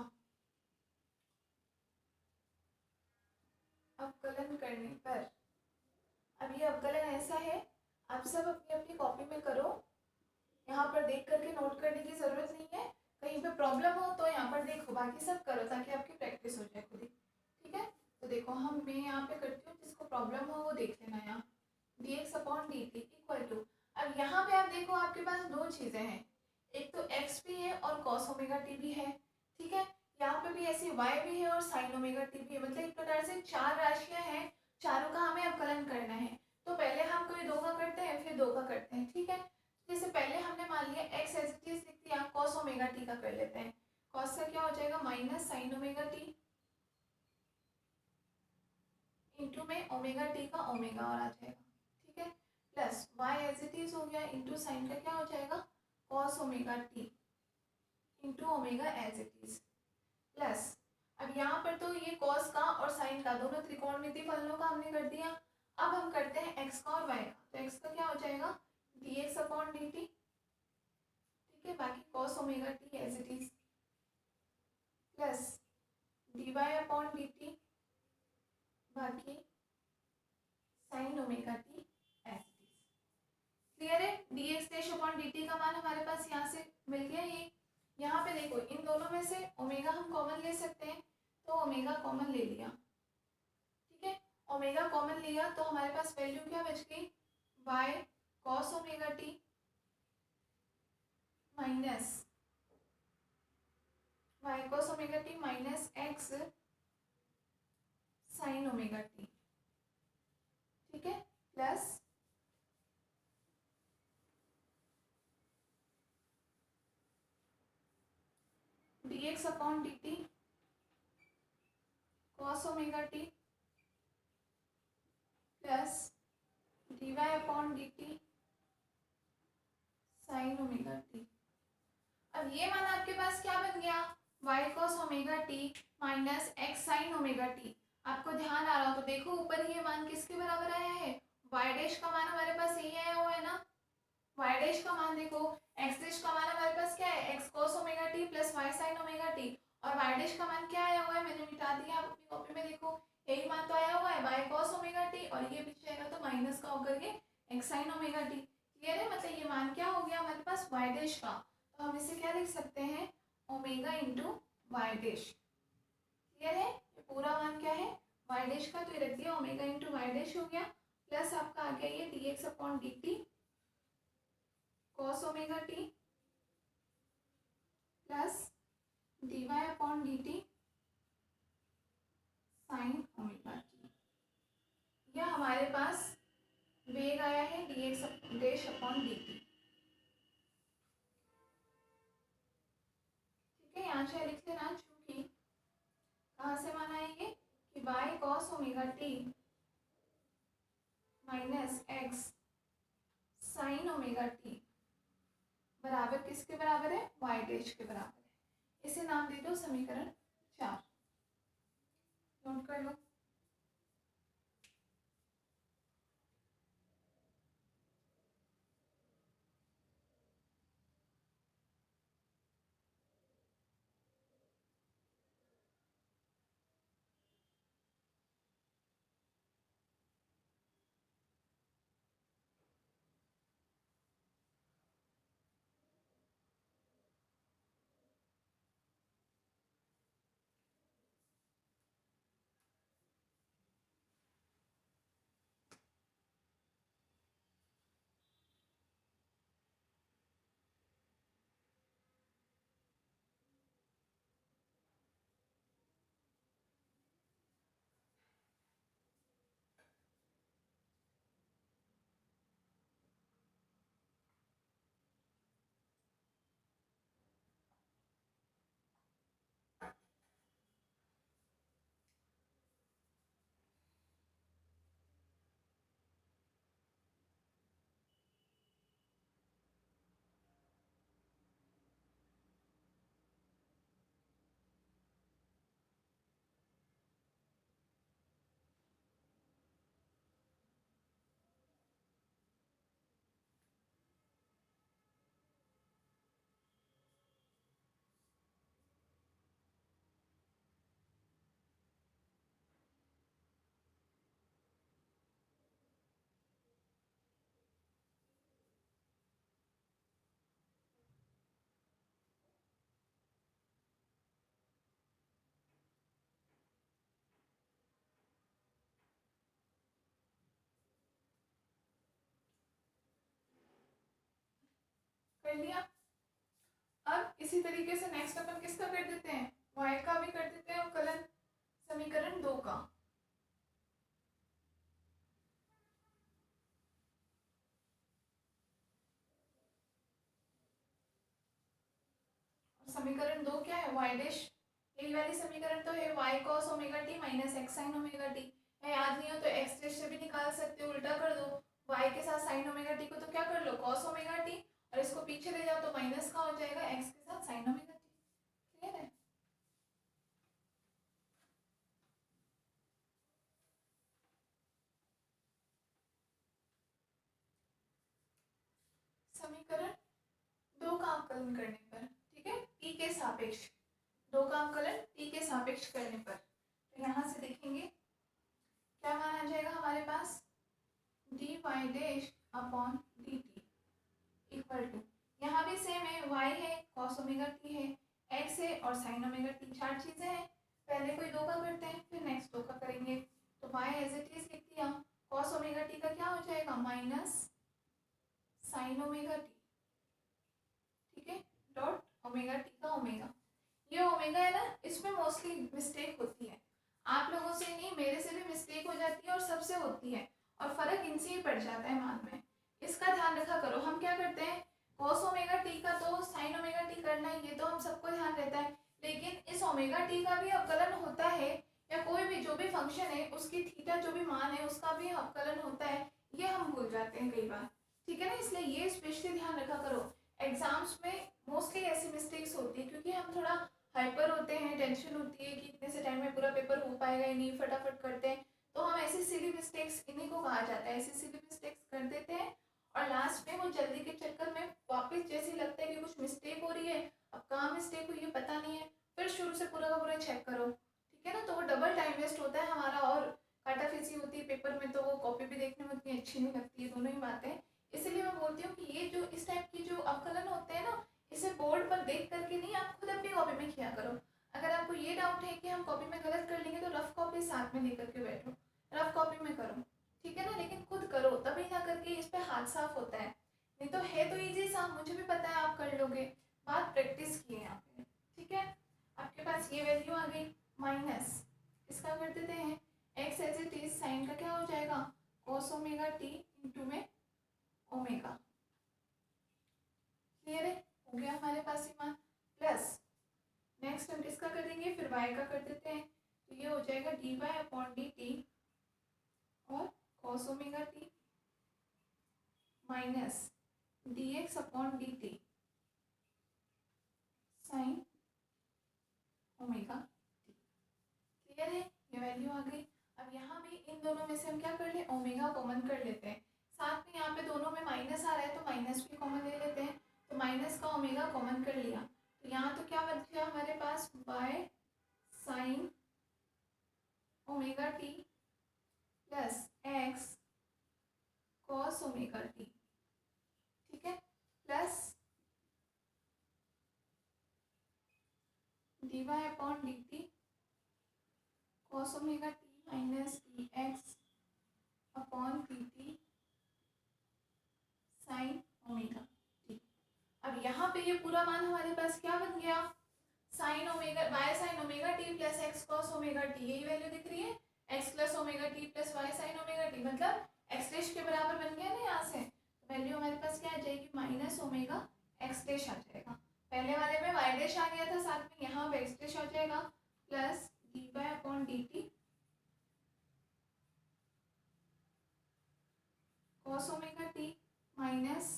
अवकलन करने पर, अब ये अवकलन ऐसा है, आप सब अपनी अपनी कॉपी में करो, यहाँ पर देख करके नोट करने की जरूरत नहीं है, कहीं पे प्रॉब्लम हो तो यहाँ पर देखो, बाकी सब करो ताकि आपकी प्रैक्टिस हो जाए खुद ही। ठीक है, तो देखो मैं यहाँ पे करती हूँ, जिसको प्रॉब्लम हो वो देख लेना। यहाँ dx upon dt equal to, अब यहाँ पे आप देखो आपके पास दो चीजें हैं, एक तो x भी है और cos ओमेगा t भी है। ठीक है, यहाँ पे भी ऐसे y भी है और sin ओमेगा t भी है, मतलब एक प्रकार से चार राशियां हैं, चारों का हमें अवकलन करना है। तो पहले हम कोई दो का करते हैं फिर दो का करते हैं। ठीक है, जैसे पहले हमने मान लिया x एज इट इज लिख दिया, cos ओमेगा t का कर लेते हैं। cos का क्या हो जाएगा minus sin omega t into में ओमेगा t का ओमेगा और आ जाएगा। ठीक है, plus y as it is हो गया इंटू साइन का क्या हो जाएगा cos omega t into omega as it is, plus अब यहाँ पर तो ये cos का और sin का दोनों त्रिकोणमिति फलनों का हमने कर दिया। अब हम करते हैं x का और y का, तो x का क्या हो जाएगा dx अपॉन dt। ठीक है, बाकी cos omega t as it is plus dy upon dt बाकी sin omega t as it is. Clear है, dx डैश अपॉन dt का मान हमारे पास यहाँ से मिल गया। ये यहाँ पे देखो इन दोनों में से ओमेगा हम कॉमन ले सकते हैं, तो ओमेगा कॉमन ले लिया। ठीक है, ओमेगा कॉमन लिया तो हमारे पास वैल्यू क्या बच गई y cos omega t minus y cos omega t minus x sin omega t। ठीक है, plus dx upon dt cos omega t plus dy upon dt sin omega t। अब ये मान आपके पास क्या बन गया y cos omega t minus x sin omega t। आपको ध्यान आ रहा हो तो देखो ऊपर ये मान किसके बराबर आया है, y डैश का मान हमारे पास यही आया हुआ है ना, y डैश का मान देखो, x डैश का मान हमारे पास क्या है x cos omega t plus y sin omega t, और y डैश का मान क्या आया हुआ है मैंने मिटा दिया, आप अपनी कॉपी में देखो यही मान तो आया हुआ है y cos ओमेगा t, और ये पीछे जाएगा तो माइनस का होकर के x sin omega t। Clear है, मतलब ये मान क्या हो गया हमारे पास y डैश का, तो हम इसे क्या लिख सकते हैं omega into y dash. Clear है, ये पूरा मान क्या है वाई डैश का, तो ये रख दिया ओमेगा इंटू वाई डैश हो गया, प्लस आपका आ गया ये dx upon dt cos omega t plus dy upon dt sin omega t। यह हमारे पास वेग आया है dx डैश अपॉन dt। ठीक है, यहाँ से लिख लेना, चूंकि कहाँ से मान आएंगे कि y cos omega t minus x sin omega t बराबर किसके बराबर है y डैश के बराबर है। इसे नाम दे दो समीकरण 4, नोट कर लो। कर लिया। अब इसी तरीके से नेक्स्ट अपन किसका कर देते हैं, y का भी कर देते हैं अवकलन समीकरण 2 का। समीकरण 2 क्या है, y डैश, यही वाली समीकरण तो है y cos omega t minus x sin omega t है। याद नहीं हो तो x डैश से भी निकाल सकते हो, उल्टा कर दो, y के साथ sin ओमेगा t को तो क्या कर लो cos ओमेगा t, और इसको पीछे ले जाओ तो माइनस का हो जाएगा x के साथ sin ओमेगा t। क्लियर है। समीकरण 2 का अवकलन करने पर, ठीक है, t के सापेक्ष, 2 का अवकलन t के सापेक्ष करने पर, तो यहाँ से देखेंगे क्या मान आ जाएगा हमारे पास, dy dash upon dt equal to, यहाँ भी सेम है, y है, cos ओमेगा t है, x है और sin ओमेगा t, 4 चीजें हैं। पहले कोई 2 का करते हैं फिर नेक्स्ट 2 का करेंगे, तो y एज इट इज लिख दिया, cos ओमेगा t का क्या हो जाएगा माइनस sin ओमेगा t, ठीक है, डॉट ओमेगा t का ओमेगा। ये ओमेगा है ना, इसमें मोस्टली मिस्टेक होती है, आप लोगों से नहीं मेरे से भी मिस्टेक हो जाती है और सबसे होती है, और फर्क इनसे ही पड़ जाता है मान में, इसका ध्यान रखा करो। हम क्या करते हैं cos ओमेगा t का तो sin ओमेगा t करना है, ये तो हम सबको ध्यान रहता है, लेकिन इस ओमेगा t का भी अवकलन होता है, या कोई भी जो भी फंक्शन है उसकी थीटा जो भी मान है उसका भी अवकलन होता है, ये हम भूल जाते हैं कई बार, ठीक है ना, इसलिए ये स्पेशली ध्यान रखा करो। एग्जाम्स में मोस्टली ऐसी मिस्टेक्स होती है क्योंकि हम थोड़ा हाइपर होते हैं, टेंशन होती है कि इतने से टाइम में पूरा पेपर हो पाएगा या नहीं, फटाफट करते हैं, तो हम ऐसी सिली मिस्टेक्स, इन्हीं को कहा जाता है, ऐसी सिली मिस्टेक्स कर देते हैं, और लास्ट में वो जल्दी के चक्कर में वापस जैसे लगता है कि कुछ मिस्टेक हो रही है, अब कहाँ मिस्टेक हुई है पता नहीं है, फिर शुरू से पूरा का पूरा चेक करो, ठीक है ना, तो वो डबल टाइम वेस्ट होता है हमारा, और काटाफीसी होती है पेपर में, तो वो कॉपी भी देखने में उतनी अच्छी नहीं लगती है, दोनों ही बातें। इसलिए मैं बोलती हूँ कि ये जो इस टाइप की जो अवकलन होते हैं ना, इसे बोर्ड पर देख करके नहीं, आप खुद अपनी कॉपी में किया करो। अगर आपको ये डाउट है कि हम कॉपी में गलत कर लेंगे तो रफ कॉपी साथ में लेकर के बैठो, रफ कॉपी में करो, ठीक है ना, लेकिन खुद करो तभी जा करके इस पे हाथ साफ होता है, नहीं तो है तो इजी सा, मुझे भी पता है आप कर लोगे, बात प्रैक्टिस की है यहाँ पे, ठीक है। आपके पास ये वैल्यू आ गई, माइनस इसका कर देते हैं x as it is, sine का क्या हो जाएगा cos ओमेगा t इंटू में ओमेगा, क्लियर है, हो गया हमारे पास ये मान, प्लस नेक्स्ट हम किसका करेंगे, फिर y का कर देते हैं, तो ये हो जाएगा dy अपॉन dt और cos omega t minus dx upon dt sine omega t, clear है, ये वैल्यू आ गई। अब यहाँ भी इन दोनों में से हम क्या कर ले, ओमेगा कॉमन कर लेते हैं, साथ में यहाँ पे दोनों में माइनस आ रहा है तो माइनस भी कॉमन ले लेते हैं, तो माइनस का ओमेगा कॉमन कर लिया, तो यहाँ तो क्या बच गया हमारे पास y sine omega t plus x cos omega t, ठीक है, plus d y upon d t cos omega t minus d x upon d t sine omega t. अब यहाँ पे ये पूरा मान हमारे पास क्या बन गया, sine omega y sine omega t plus x cos omega t, यही वैल्यू दिख रही है, x plus omega t plus y sine omega t, मतलब एक्स डैश के बराबर बन गया ना यहाँ से, तो वैल्यू हमारे पास क्या आ जाएगी माइनस ओमेगा एक्स डैश आ जाएगा, पहले वाले में वाई डैश आ गया था, साथ में यहाँ एक्स डैश आ जाएगा, plus d y upon d t cos omega t minus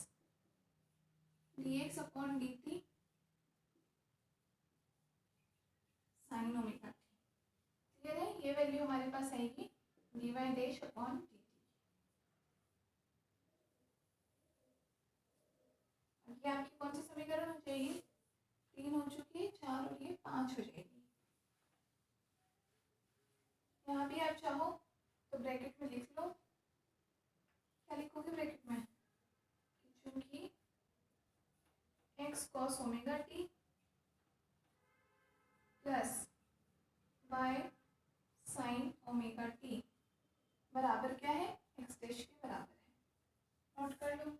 d x upon d t sine omega t, clear है, ये वैल्यू हमारे पास आएगी d y dash upon d t. ये आपकी कौन सी समीकरण हो जाएगी, 3 हो चुकी है, 4 और ये 5 हो जाएगी। यहाँ भी आप चाहो तो ब्रैकेट में लिख लो, क्या लिखोगे ब्रैकेट में, चूंकि x cos omega t plus y sine omega t बराबर क्या है, एक्स डैश के बराबर है, नोट कर लो।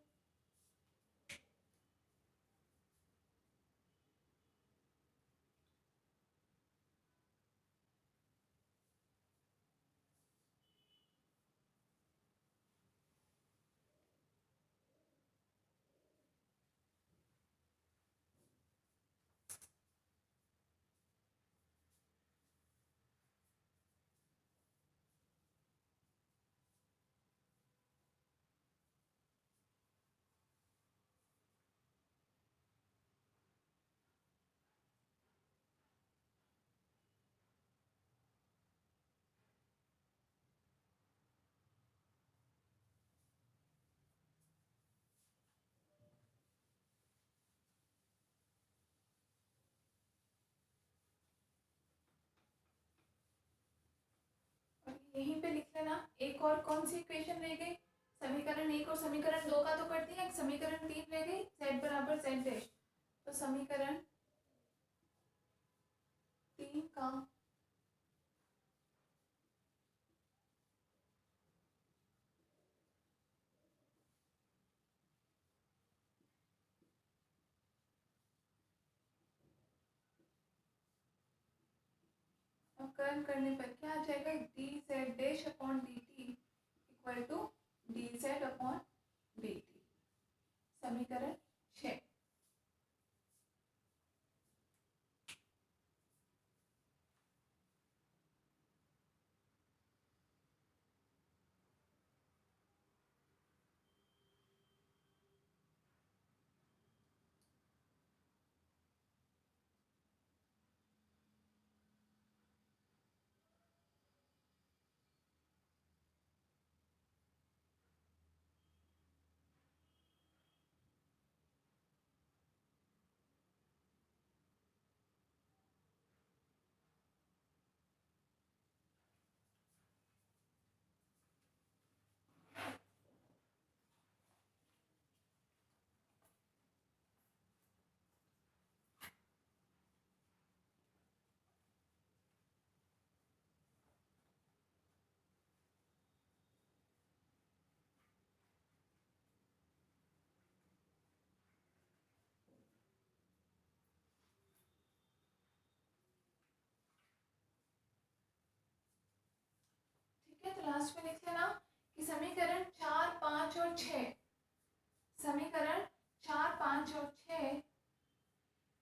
यहीं पे लिख लेना। एक और कौन सी इक्वेशन रह गई, समीकरण 1 और समीकरण 2 का तो कर दिया, समीकरण 3 रह गई, z बराबर z डैश। तो समीकरण 3 का अवकलन करने पर क्या आ जाएगा, d z dash upon d t equal to d z upon d t. समीकरण 6। ठीक है, तो लास्ट में लिख लेना कि समीकरण 4, 5 और 6, समीकरण 4, 5 और 6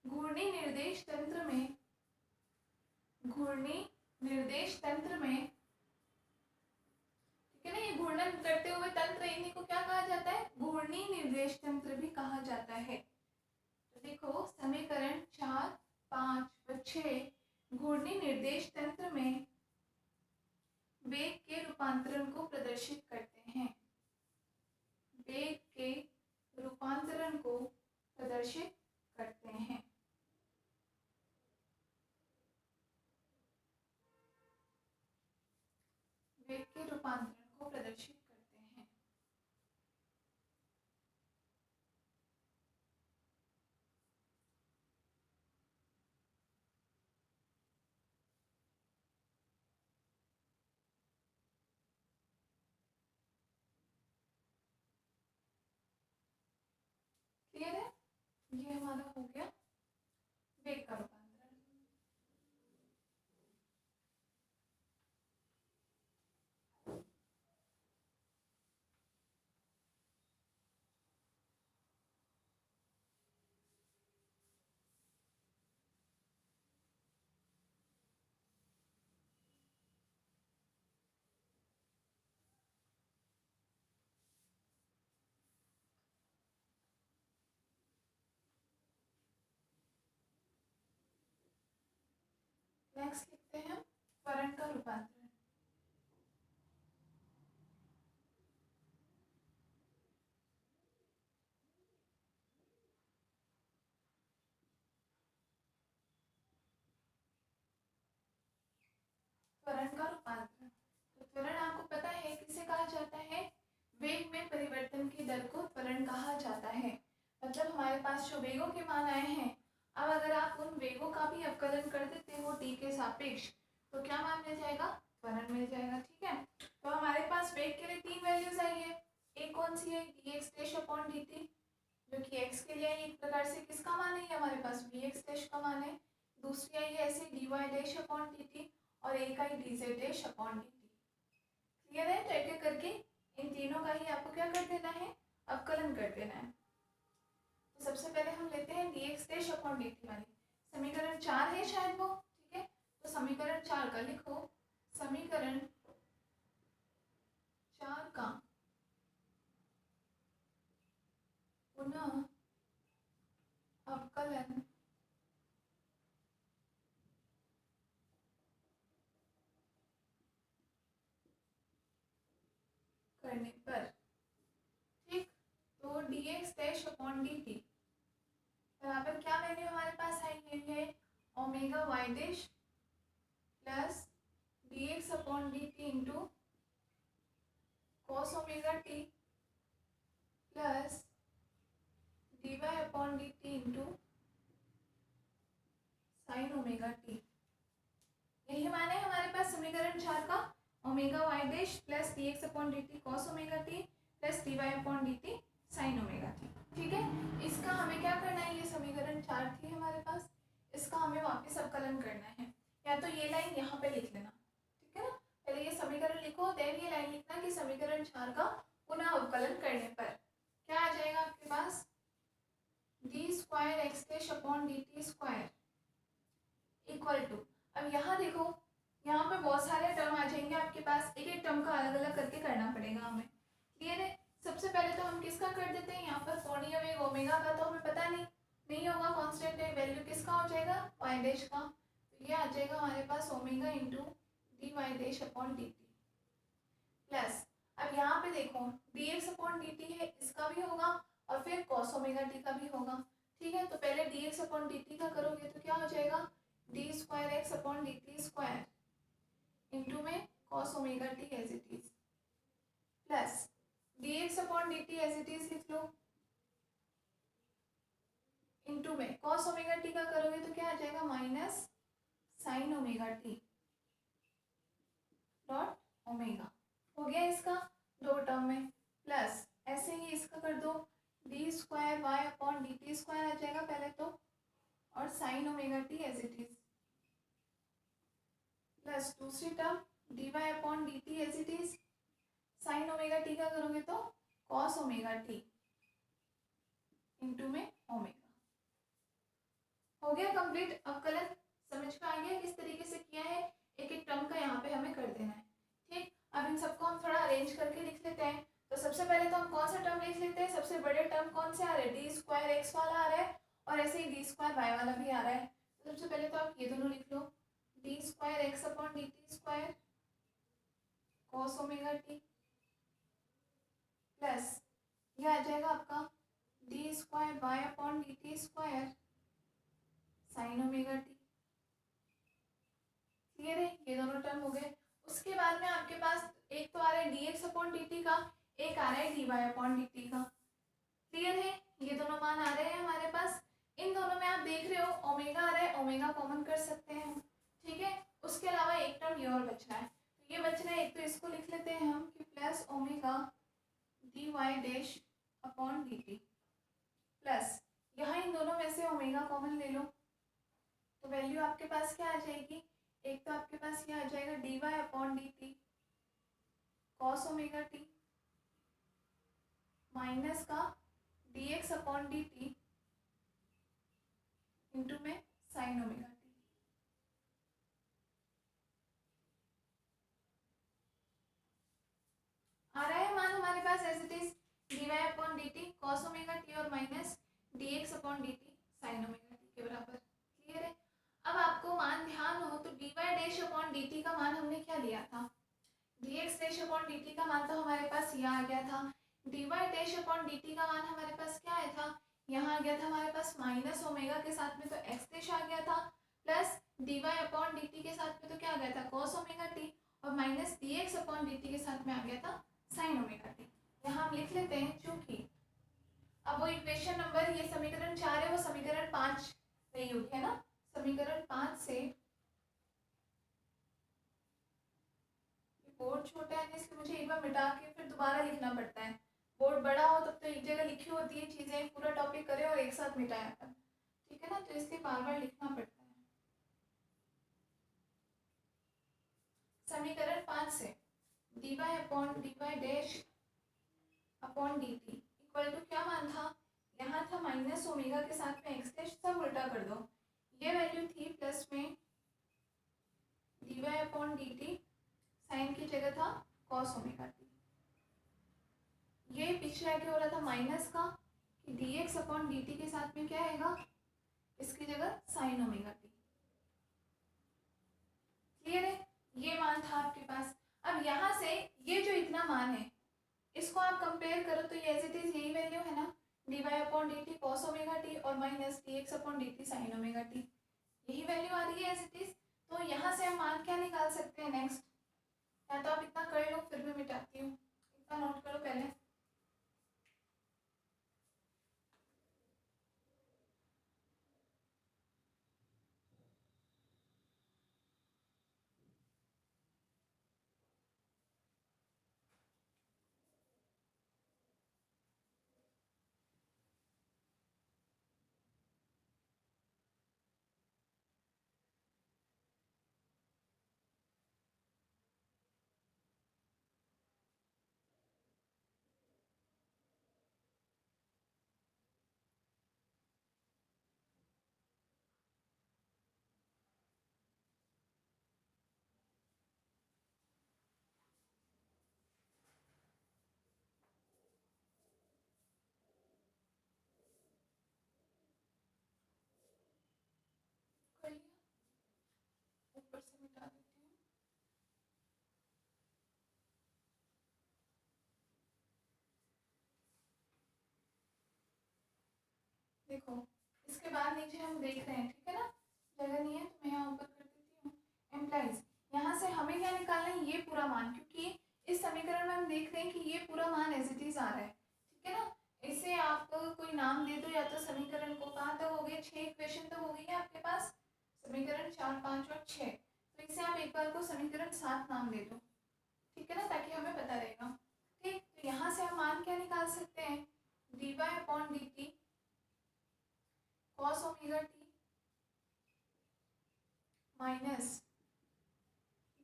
घूर्णी निर्देश तंत्र में, घूर्णी निर्देश तंत्र में, ठीक है ना, ये घूर्णन करते हुए तंत्र, इन्हीं को क्या कहा जाता है, घूर्णी निर्देश तंत्र भी कहा जाता है। तो देखो समीकरण 4, 5 और 6 घूर्णी निर्देश तंत्र में वेग के रूपांतरण को प्रदर्शित करते हैं, वेग के रूपांतरण को प्रदर्शित करते हैं। वेग के रूपांतरण को प्रदर्शित करते हैं। क्लियर है, ये हमारा हो गया वेग का रूपांतरण। नेक्स्ट लिखते हैं त्वरण का रूपांतरण। त्वरण का रूपांतरण, तो त्वरण आपको पता है किसे कहा जाता है, वेग में परिवर्तन की दर को त्वरण कहा जाता है। मतलब हमारे पास जो वेगों के मान आए हैं, अब अगर आप उन वेगों का भी अवकलन कर देते हो टी के सापेक्ष, तो क्या मान मिल जाएगा, त्वरण मिल जाएगा। ठीक है, तो हमारे पास वेग के लिए 3 वैल्यूज आई है। एक कौन सी है, dx डैश अपॉन dt, जो कि x के लिए एक प्रकार से किसका मान है, हमारे पास vx डैश का मान है। दूसरी आई है ऐसे dy डैश अपॉन dt, और एक आई dz dash upon dt। Clear है, तो एक एक करके इन तीनों का ही आपको क्या कर देना है, अवकलन कर देना है। तो सबसे पहले हम लेते हैं dx डैश अपॉन dt वाली, समीकरण 4 है शायद वो, ठीक है। तो समीकरण 4 का लिखो, समीकरण 4 का पुनः अवकलन करने पर, ठीक, तो dx डैश अपॉन dt यहाँ पर क्या वैल्यू हमारे पास आई है, omega y dash plus dx upon dt into cos omega t plus dy upon dt into sine omega t. यही माने हमारे पास समीकरण 4 का, omega y dash plus d x upon d t cos omega t plus d y upon d t sine omega t. ठीक है, इसका हमें क्या करना है, ये समीकरण 4 थी हमारे पास, इसका हमें वापस अवकलन करना है। या तो ये लाइन यहाँ पे लिख लेना, ठीक है ना, पहले ये समीकरण लिखो, देन ये लाइन लिखना कि समीकरण 4 का पुनः अवकलन करने पर क्या आ जाएगा आपके पास, d square x dash upon d t square equal to, अब यहाँ देखो, यहाँ पे बहुत सारे टर्म आ जाएंगे आपके पास, एक एक टर्म का अलग अलग करके करना पड़ेगा हमें। क्लियर है, सबसे पहले तो हम किसका कर देते हैं, यहाँ पर कोणीय वेग ओमेगा का तो हमें पता नहीं होगा, कांस्टेंट है, वैल्यू किसका हो जाएगा, वाई डैश का, तो ये आ जाएगा हमारे पास omega into d y dash upon d t plus, अब यहाँ पे देखो d x upon d t है, इसका भी होगा और फिर कॉस ओमेगा टी का भी होगा। ठीक है, तो पहले d x upon d t का करोगे तो क्या हो जाएगा, d square x upon d t square into में cos omega t as it is plus d x upon d t as it is लिख लो, इंटू में कॉस ओमेगा टी का करोगे तो क्या आ जाएगा, minus sine omega t dot omega. हो गया इसका दो टर्म में, प्लस ऐसे ही इसका कर दो, d square y upon d t square आ जाएगा पहले तो, और sine omega t as it is plus दूसरी term d y upon d t as it is, sine omega t का करोगे तो कॉस ओमेगा टी इंटू में ओमेगा। हो गया कंप्लीट अवकलन, समझ में आ गया किस तरीके से किया है, एक एक टर्म का यहाँ पे हमें कर देना है। ठीक, अब इन सबको हम थोड़ा अरेंज करके लिख लेते हैं। तो सबसे पहले तो हम कौन सा टर्म लिख लेते हैं, सबसे बड़े टर्म कौन से आ रहे हैं, डी स्क्वायर एक्स वाला आ रहा है और ऐसे ही डी स्क्वायर वाई वाला भी आ रहा है। तो सबसे पहले तो आप ये दोनों लिख लो, d square x upon d t square cos omega t plus ये आ जाएगा आपका d square y upon d t square sine omega t. Clear है, ये दोनों टर्म हो गए। उसके बाद में आपके पास एक तो आ रहा है d x upon d t का, एक आ रहा है d y upon d t का। क्लियर है, ये दोनों मान आ रहे हैं हमारे पास। इन दोनों में आप देख रहे हो ओमेगा आ रहा है, ओमेगा कॉमन कर सकते हैं हम। ठीक है, उसके अलावा एक टर्म ये और बच रहा है, तो ये बच रहा है, एक तो इसको लिख लेते हैं हम कि plus omega d y dash upon d t plus, यहाँ इन दोनों में से ओमेगा कॉमन ले लो तो वैल्यू आपके पास क्या आ जाएगी, एक तो आपके पास ये आ जाएगा d y upon d t cos omega t minus का d x upon d t into में साइन ओमेगा टी। आ रहा है मान हमारे पास as it is d y upon d t cos omega t और minus d x upon d t sine omega t के बराबर। क्लियर है, अब आपको मान ध्यान हो तो d y dash upon d t का मान हमने क्या लिया था, d x dash upon d t का मान तो हमारे पास यहाँ आ गया था, d y dash upon d t का मान हमारे पास क्या आया था, यहाँ आ गया था हमारे पास माइनस ओमेगा के साथ में तो एक्स डैश आ गया था, plus d y upon d t के साथ में तो क्या आ गया था कॉस ओमेगा टी, और minus d x upon d t के साथ में आ गया था साइन ओमेगा टी। यहाँ हम लिख लेते हैं चूंकि अब वो इक्वेशन नंबर, ये समीकरण 4 है, वो समीकरण 5 नहीं होगी है ना, समीकरण 5 से बोर्ड छोटा है इसलिए मुझे एक बार मिटा के फिर दोबारा लिखना पड़ता है, बोर्ड बड़ा हो तब तो एक जगह लिखी होती है चीजें, पूरा टॉपिक करे और एक साथ मिटाया था, ठीक है ना, तो इसलिए बार बार लिखना पड़ता है। समीकरण 5 से d y upon d y dash upon d t equal to क्या मान था, यहाँ था माइनस ओमेगा के साथ में एक्स डैश, सब उल्टा कर दो, ये वैल्यू थी प्लस में d y upon d t, sine की जगह था कॉस ओमेगा टी, ये पीछे आके हो रहा था माइनस का कि D x upon d t के साथ में क्या आएगा, इसकी जगह साइन ओमेगा टी। क्लियर है, ये मान था आपके पास। अब यहाँ से ये जो इतना मान है इसको आप कंपेयर करो तो ये एज इट इज यही वैल्यू है ना, d y upon d t cos omega t और minus d x upon d t sine omega t, यही वैल्यू आ रही है एज इट इज। तो यहाँ से हम मान क्या निकाल सकते हैं, नेक्स्ट मिटाती हूँ, इतना नोट करो पहले। कर लिया, ऊपर से मिटा देती हूँ। देखो इसके बाद नीचे हम देख रहे हैं, ठीक है ना, जगह नहीं है तो मैं यहाँ ऊपर कर देती हूँ। एम्प्लाइज, यहाँ से हमें क्या निकालना है, ये पूरा मान, क्योंकि इस समीकरण में हम देख रहे हैं कि ये पूरा मान एज इट इज आ रहा है, ठीक है ना। इसे आप कोई नाम दे दो, या तो समीकरण को कहाँ तक हो गए, 6 इक्वेशन तक हो गई है आपके पास, समीकरण 4, 5 और 6। तो इसे आप एक बार को समीकरण 7 नाम दे दो, ठीक है ना, ताकि हमें पता रहेगा। ठीक, तो यहाँ से हम मान क्या निकाल सकते हैं, d y upon d t cos omega t minus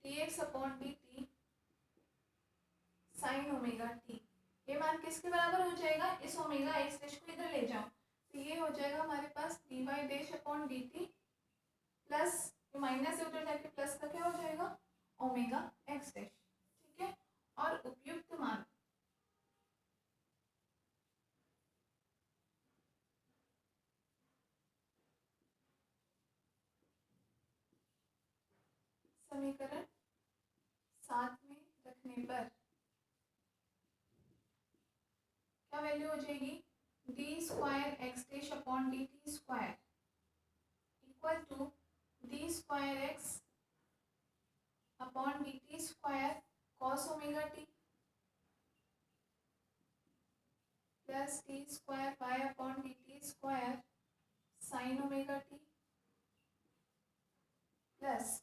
d x upon d t sine omega t. ये मान किसके बराबर हो जाएगा, इस ओमेगा एक्स डैश को इधर ले जाओ, तो ये हो जाएगा हमारे पास d y dash upon d t plus minus से उधर जाके प्लस का क्या हो जाएगा, ओमेगा एक्स डैश, ठीक है। और उपयुक्त मान समीकरण 7 में रखने पर क्या वैल्यू हो जाएगी, d square x dash upon d t square equal to d square x upon d t square cos omega t plus d square y upon d t square sine omega t plus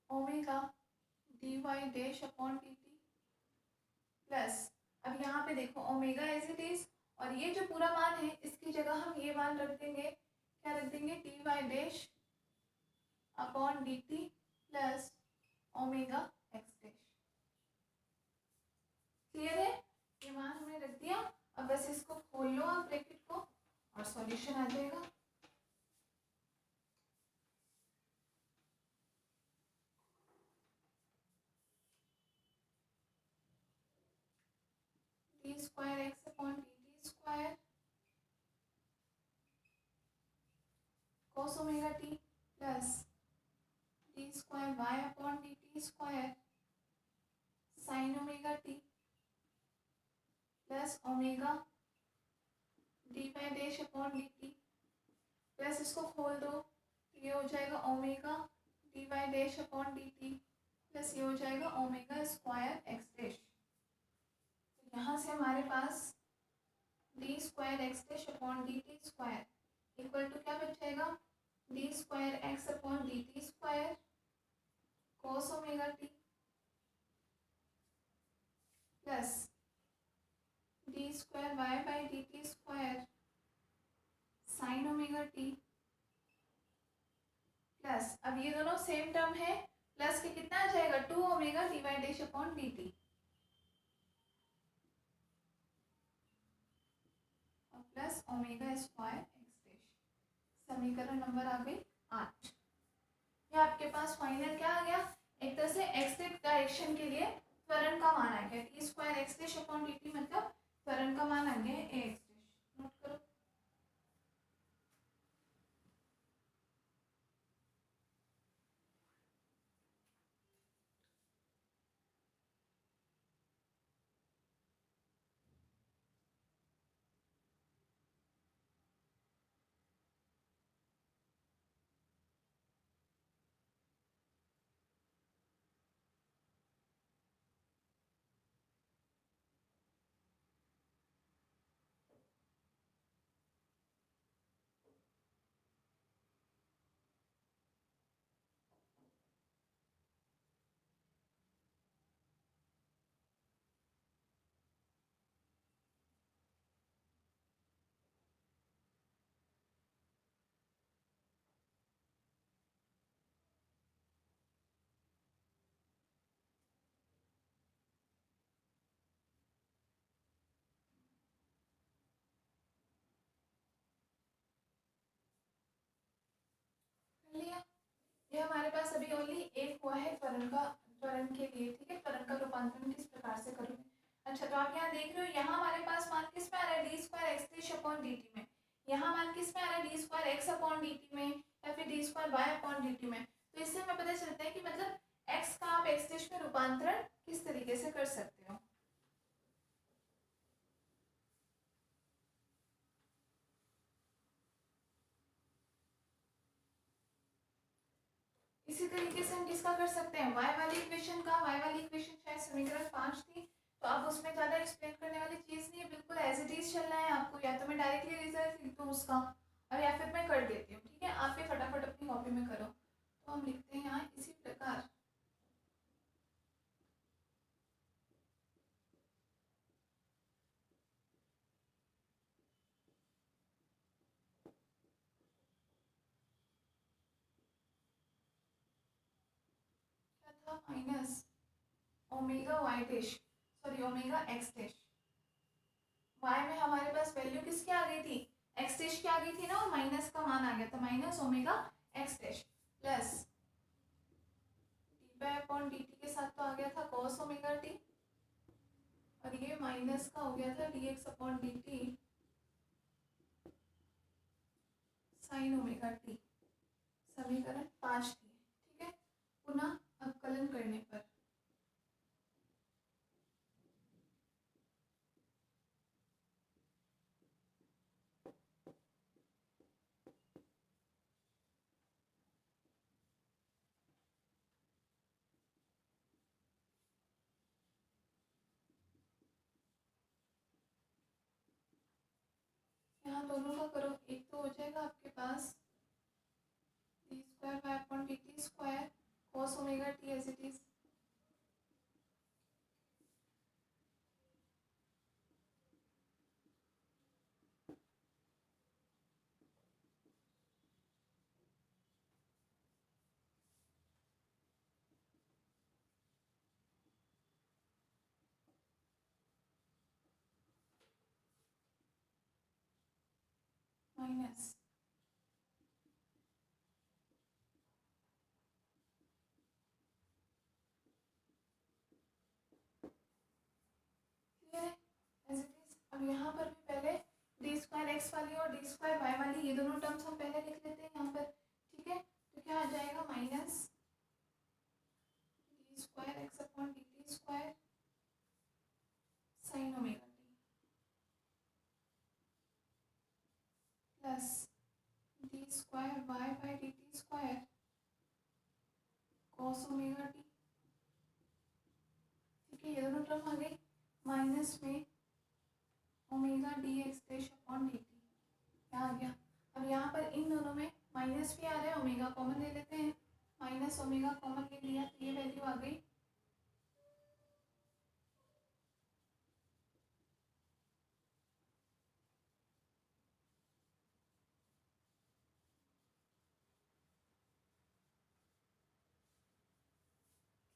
omega d y dash upon d t plus, अब यहाँ पे देखो omega as it is, और ये जो पूरा मान है इसकी जगह हम ये मान रख देंगे, क्या रख देंगे, d y dash upon d t plus omega x dash. Clear है, ये मान हमने रख दिया। अब बस इसको खोल लो आप ब्रैकेट को और सॉल्यूशन आ जाएगा। D square x upon d t square cos omega t plus d square y upon d t square sine omega t plus omega d y dash upon d t plus इसको खोल दो तो ये हो जाएगा omega d y dash upon d t plus ये हो जाएगा ओमेगा स्क्वायर एक्स डैश। तो यहाँ से हमारे पास d square x dash upon d t square equal to क्या बच जाएगा, d square x upon d t square cos omega t plus d square y by d t square sine omega t plus, अब ये दोनों same term है, plus के कितना आ जाएगा, 2 omega d y dash upon d t और plus omega square x dash. समीकरण नंबर आ गई 8। ये आपके पास फाइनल क्या आ गया, एक तरह से एक्स डायरेक्शन के लिए त्वरण का मान आ गया, T square x dash upon d T मतलब त्वरण का मान आ गया है ए एक्स डैश। नोट करो। ये हमारे पास अभी ओनली एक हुआ है त्वरण के लिए, ठीक है। त्वरण का रूपांतरण किस प्रकार से करोगे। अच्छा, तो आप यहाँ देख रहे हो, यहाँ हमारे पास मान किस में आ रहा है, d square x dash upon d t में। यहाँ मान किस में आ रहा है, d square x upon d t में या फिर d square y upon d t में। तो इससे हमें पता चलता है कि मतलब एक्स का आप एक्स डैश में रूपांतरण किस तरीके से कर सकते हो। इसी तरीके से हम किसका कर सकते हैं, y वाली इक्वेशन का। y वाली इक्वेशन शायद समीकरण 5 थी, तो अब उसमें ज़्यादा एक्सप्लेन करने वाली चीज़ नहीं है, बिल्कुल एज इट इज चलना है आपको। या तो मैं डायरेक्टली रिजल्ट लिख दूँ उसका, और या फिर मैं कर देती हूँ, ठीक है। आप भी फटाफट अपनी कॉपी में करो। तो हम लिखते हैं यहाँ इसी प्रकार, क्या था, minus omega y dash, sorry omega x dash. Y में हमारे पास वैल्यू किसकी आ गई थी, एक्स डैश की आ गई थी ना, और माइनस का मान आ गया था, minus omega x dash plus d y upon d t के साथ तो आ गया था कॉस ओमेगा टी, और ये माइनस का हो गया था d x upon d t sine omega T. समीकरण 5 थी, ठीक है। पुनः अवकलन करने पर यहाँ दोनों का करो, एक तो हो जाएगा आपके पास d square y upon d t square cos omega t as it is, minus clear है एज इट इज। अब यहाँ पर भी पहले डी स्क्वायर एक्स वाली और डी स्क्वायर वाई वाली ये दोनों टर्म्स हम पहले लिख लेते हैं यहाँ पर, ठीक है। तो क्या आ जाएगा, minus d square x upon d t square sine omega t plus d square y by d t square cos omega t, ठीक है। ये दोनों टर्म आ गई, माइनस में omega d x dash upon d t, क्या आ गया। अब यहाँ पर इन दोनों में माइनस भी आ रहा है, ओमेगा कॉमन ले लेते हैं, माइनस ओमेगा कॉमन ले लिया तो ये वैल्यू आ गई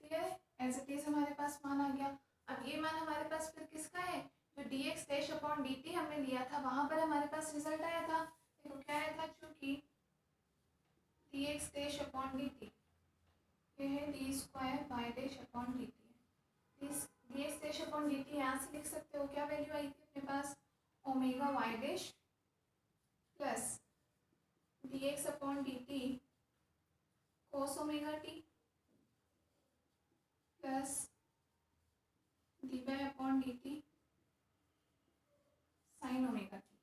क्लियर है एज इट इज, हमारे पास मान आ गया। अब ये मान हमारे पास फिर किसका है, जो D x dash upon d T हमने लिया था, वहां पर हमारे पास रिजल्ट आया था, देखो क्या आया था, चूंकि d x dash upon d t ये है d square y dash upon d t, d x dash upon d t यहाँ से लिख सकते हो, क्या वैल्यू आई थी अपने पास, omega y dash plus d x upon d t cos omega t plus d y upon d t sine omega t,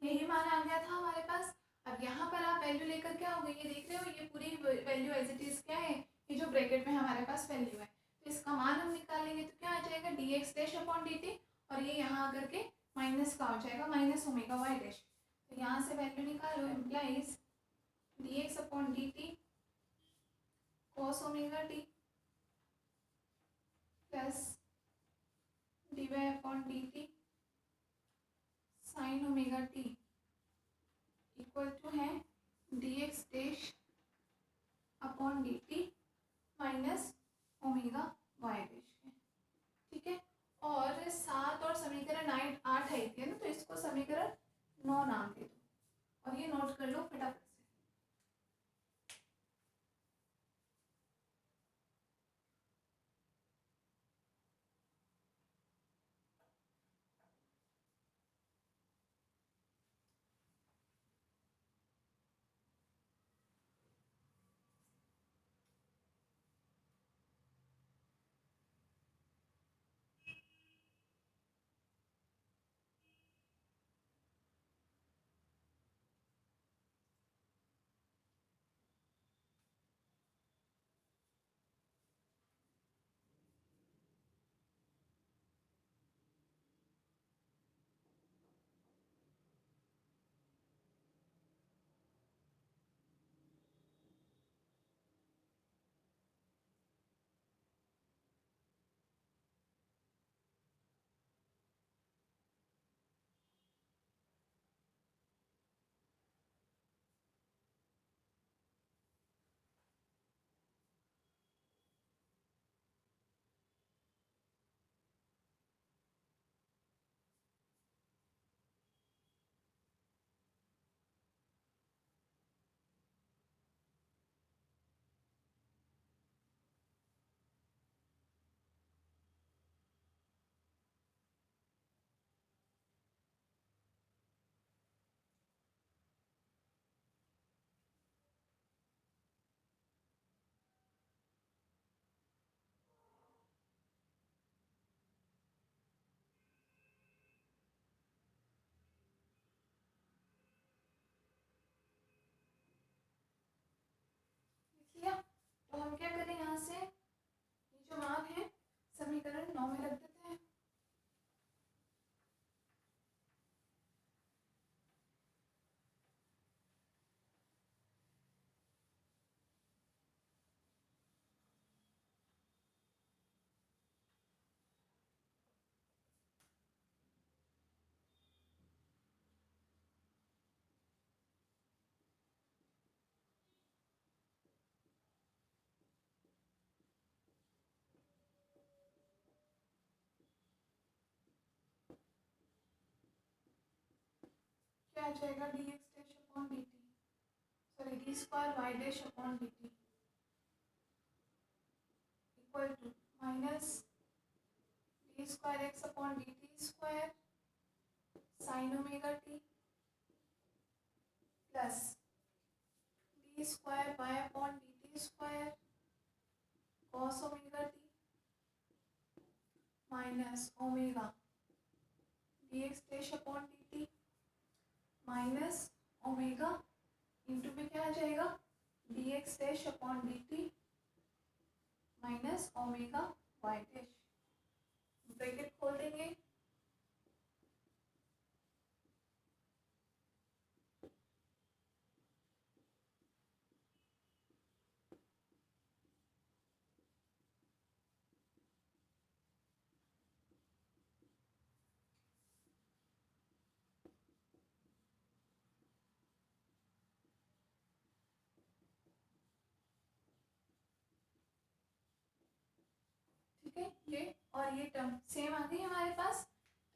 यही मान आ गया था हमारे पास। अब यहाँ पर आप वैल्यू लेकर क्या हो गई, ये देख रहे हो, ये पूरी वैल्यू एज इट इज क्या है, ये जो ब्रैकेट में हमारे पास वैल्यू है, तो इसका मान हम निकालेंगे तो क्या आ जाएगा, d x dash upon d t, और ये यहाँ आकर के माइनस का हो जाएगा, माइनस ओमेगा वाई डैश। तो यहाँ से वैल्यू निकालो, implies d x upon d t cos omega t plus d y upon d t sine omega t equal to है d x dash upon d t minus omega y dash के, ठीक है। और 7 और समीकरण 8 आई थी ना, तो इसको समीकरण 9 नाम दे दो, और ये नोट कर लो फटाफट से। तो हम क्या करें, यहाँ से ये जो मान है समीकरण 9 में रख देते हैं। क्या आ जाएगा, d x dash upon d t, sorry d square y dash upon d t equal to minus d square x upon d t square sine omega t plus d square y upon d t square cos omega t minus omega d x dash upon d t minus omega into में क्या आ जाएगा, d x dash upon d t minus omega y dash, bracket खोल देंगे, ठीक है। ये और ये टर्म सेम आ गई हमारे पास,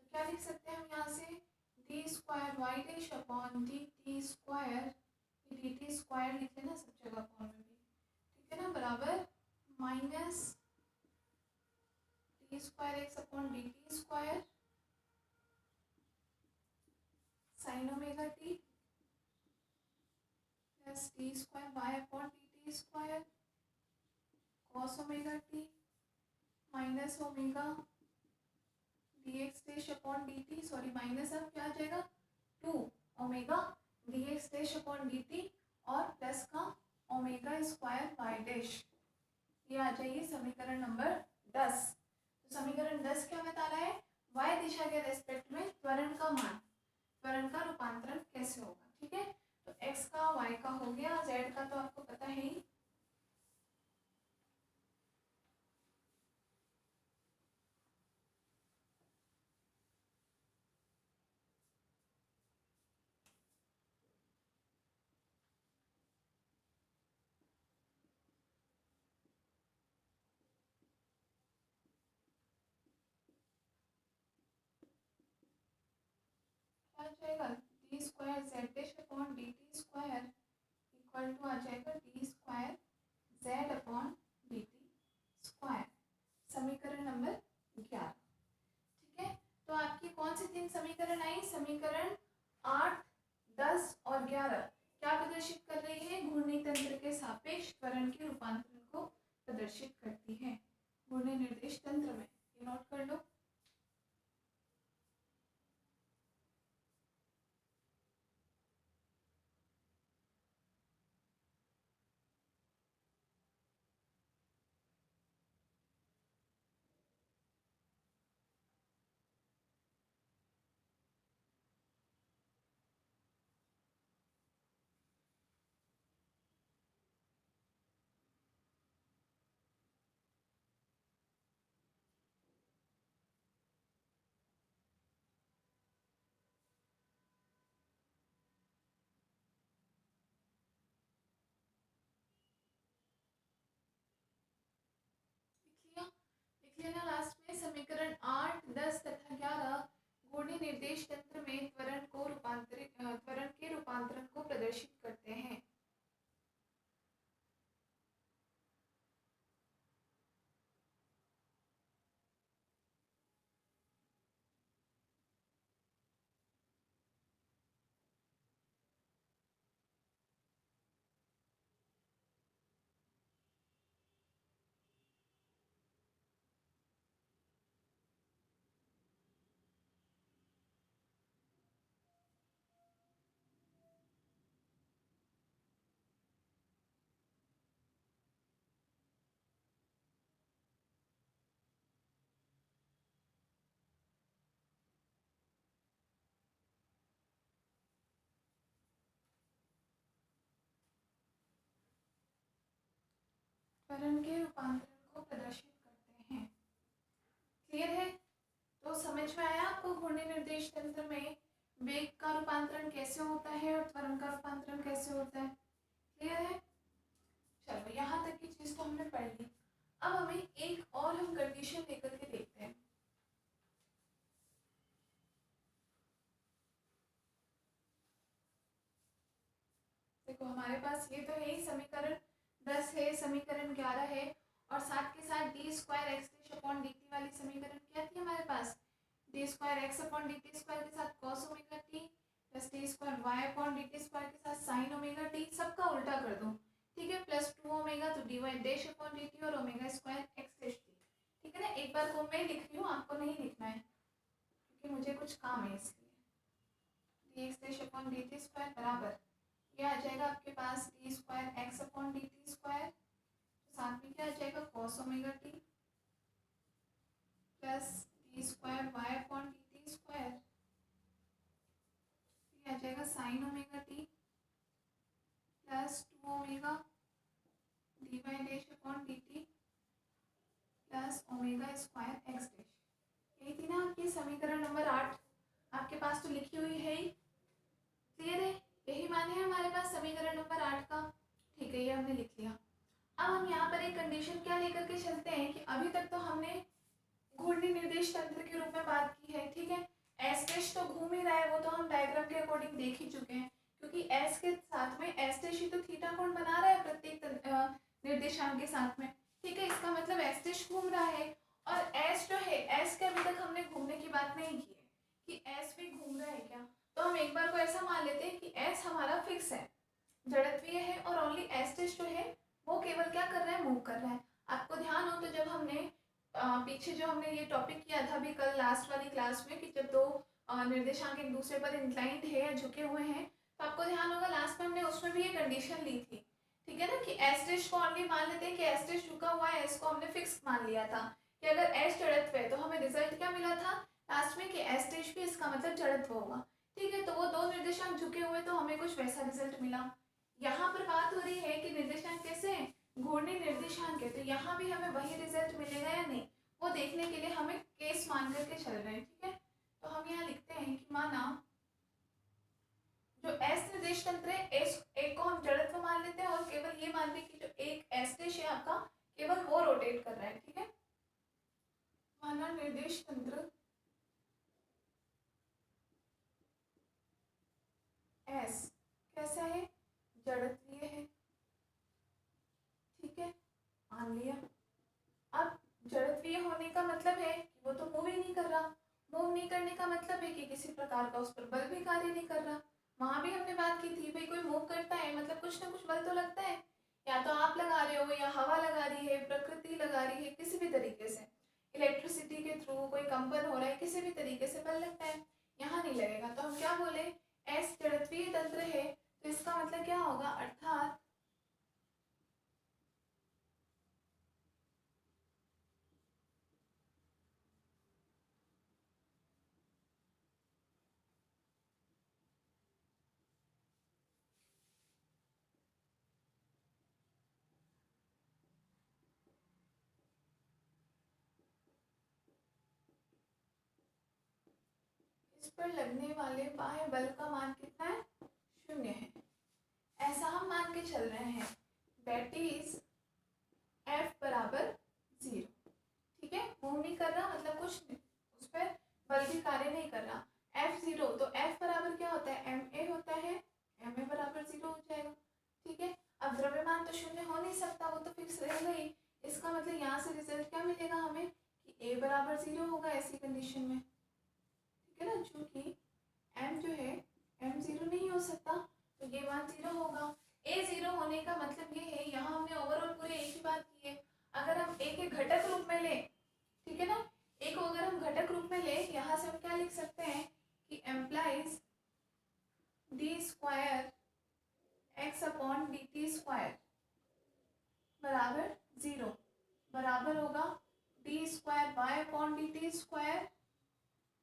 तो क्या लिख सकते हैं हम यहाँ से, d square y dash upon d t square, d t square लिख लेना सब जगह फॉर्म में भी, ठीक है ना, बराबर minus d square x upon d t square sine omega t plus d square y upon d t square cos omega t minus omega d x dash upon d t, sorry minus अब क्या आ जाएगा, 2 omega d x dash upon d t और plus का omega square y dash, ये आ जाइए समीकरण नंबर 10। तो समीकरण 10 क्या बता रहा है, वाई दिशा के रेस्पेक्ट में त्वरण का मान, त्वरण का रूपांतरण कैसे होगा, ठीक है। तो x का y का हो गया, z का तो आपको पता है ही, क्या आ जाएगा, d square z dash upon d t square equal to आ जाएगा d square z upon d t square, समीकरण नंबर 11, ठीक है। तो आपकी कौन सी 3 समीकरण आई, समीकरण 8, 10 और 11 क्या प्रदर्शित कर रही है, घूर्णी तंत्र के सापेक्ष त्वरण के रूपांतरण को प्रदर्शित करती है, घूर्णी निर्देश तंत्र में, ये नोट कर लो। लिख लेना लास्ट में, समीकरण 8, 10 तथा 11 घूर्णी निर्देश तंत्र में त्वरण के रूपांतरण को प्रदर्शित करते हैं। त्वरण के रूपांतरण को प्रदर्शित करते हैं। क्लियर है? तो समझ में आया आपको घूर्णी निर्देश तंत्र में वेग का रूपांतरण कैसे होता है और त्वरण का रूपांतरण कैसे होता है? क्लियर है? चलो यहाँ तक की चीज तो हमने पढ़ ली। अब हमें एक और हम कंडीशन लेकर के देखते हैं। देखो हमारे पास ये तो है ही, समीकरण 10 है, समीकरण 11 है और साथ के साथ d square x dash upon d t वाली समीकरण क्या थी हमारे पास? D square x upon d t square के साथ cos omega t plus d square y upon d t square के साथ साइन ओमेगा टी, सबका उल्टा कर दो, ठीक है, प्लस 2 ओमेगा तो d y dash upon d t और omega square x dash t, ठीक है ना। एक बार को मैं लिख रही हूँ, आपको नहीं लिखना है क्योंकि मुझे कुछ काम है इसलिए। D x dash upon d t square बराबर ये आ जाएगा आपके पास d square x upon d t square, साथ में क्या आ जाएगा cos omega t plus d square y upon d t square, ये आ जाएगा sine omega t plus 2 omega d y dash upon d t plus omega square x dash. यही थी ना आपकी समीकरण नंबर 8, आपके पास तो लिखी हुई है ही। क्लियर है? यही मान है हमारे पास समीकरण नंबर 8 का, ठीक है, ये हमने लिख लिया। अब हम यहाँ पर एक कंडीशन क्या लेकर के चलते हैं कि अभी तक तो हमने घूर्णी निर्देश तंत्र के रूप में बात की है, ठीक है। एस डैश तो घूम ही रहा है, वो तो हम डायग्राम के अकॉर्डिंग देख ही चुके हैं, क्योंकि एस के साथ में एस डैश ही तो थीटा कोण बना रहा है प्रत्येक निर्देशांक के साथ में, ठीक है। इसका मतलब एस डैश घूम रहा है और एस जो है, एस के अभी तक हमने घूमने की बात नहीं की है कि एस भी घूम रहा है क्या, तो हम एक बार को ऐसा मान लेते हैं कि एस हमारा फिक्स है, जड़त्वीय है और ओनली एस डैश जो है वो केवल क्या कर रहा है, मूव कर रहा है। आपको ध्यान हो तो जब हमने पीछे जो हमने ये टॉपिक किया था अभी कल लास्ट वाली क्लास में कि जब दो निर्देशांक एक दूसरे पर इंक्लाइंड है या झुके हुए हैं, तो आपको ध्यान होगा लास्ट में हमने उसमें भी ये कंडीशन ली थी, ठीक है ना, कि एस डैश को ओनली मान लेते हैं कि एस डैश झुका हुआ है, एस को हमने फिक्स मान लिया था कि अगर एस जड़त्व है तो हमें रिजल्ट क्या मिला था लास्ट में कि एस डैश भी इसका मतलब जड़त्व होगा, ठीक है। तो वो दो निर्देशांक झुके हुए तो हमें कुछ वैसा रिजल्ट मिला। यहाँ पर बात हो रही है कि निर्देशांक कैसे हैं, घूर्णी निर्देशांक है, तो यहाँ भी हमें वही रिजल्ट मिलेगा या नहीं, वो देखने के लिए हमें केस मान करके चल रहे हैं, ठीक है। तो हम यहाँ लिखते हैं कि माना जो एस निर्देश तंत्र है, एस एक को हम जड़त्व मान लेते हैं और केवल ये मान लें कि जो एक एस डैश है आपका केवल वो रोटेट कर रहा है, ठीक है। माना निर्देश तंत्र एस कैसा है, जड़त्वीय है, ठीक है, मान लिया। अब जड़त्वीय होने का मतलब है कि वो तो मूव ही नहीं कर रहा, मूव नहीं करने का मतलब है कि किसी प्रकार का उस पर बल भी कार्य नहीं कर रहा। वहां भी हमने बात की थी भाई कोई मूव करता है मतलब कुछ ना कुछ बल तो लगता है, या तो आप लगा रहे हो या हवा लगा रही है, प्रकृति लगा रही है, किसी भी तरीके से इलेक्ट्रिसिटी के थ्रू कोई कंपन हो रहा है, किसी भी तरीके से बल लगता है, यहाँ नहीं लगेगा। तो हम क्या बोले, एस जड़त्वीय तंत्र है, तो इसका मतलब क्या होगा, अर्थात इस पर लगने वाले बाह्य बल का मान कितना है, 0 है, ऐसा हम मान के चल रहे हैं, दैट इज एफ बराबर 0, ठीक है। मूव नहीं कर रहा मतलब कुछ नहीं, उस पर बल भी कार्य नहीं कर रहा, एफ 0, तो एफ बराबर क्या होता है, एम ए होता है, एम ए बराबर 0 हो जाएगा, ठीक है। अब द्रव्यमान तो 0 हो नहीं सकता, वो तो फिक्स रहेगा ही, इसका मतलब यहाँ से रिजल्ट क्या मिलेगा हमें कि ए बराबर 0 होगा ऐसी कंडीशन में, ठीक है ना, चूंकि एम जो है एम 0 नहीं हो सकता तो ये मान 0 होगा। ए 0 होने का मतलब ये है, यहाँ हमने ओवरऑल पूरे एक ही बात की है, अगर हम ए के घटक रूप में लें, ठीक है ना, ए को अगर हम घटक रूप में लें, यहाँ से हम क्या लिख सकते हैं कि implies d square x upon d t square बराबर 0 बराबर होगा d square y upon d t square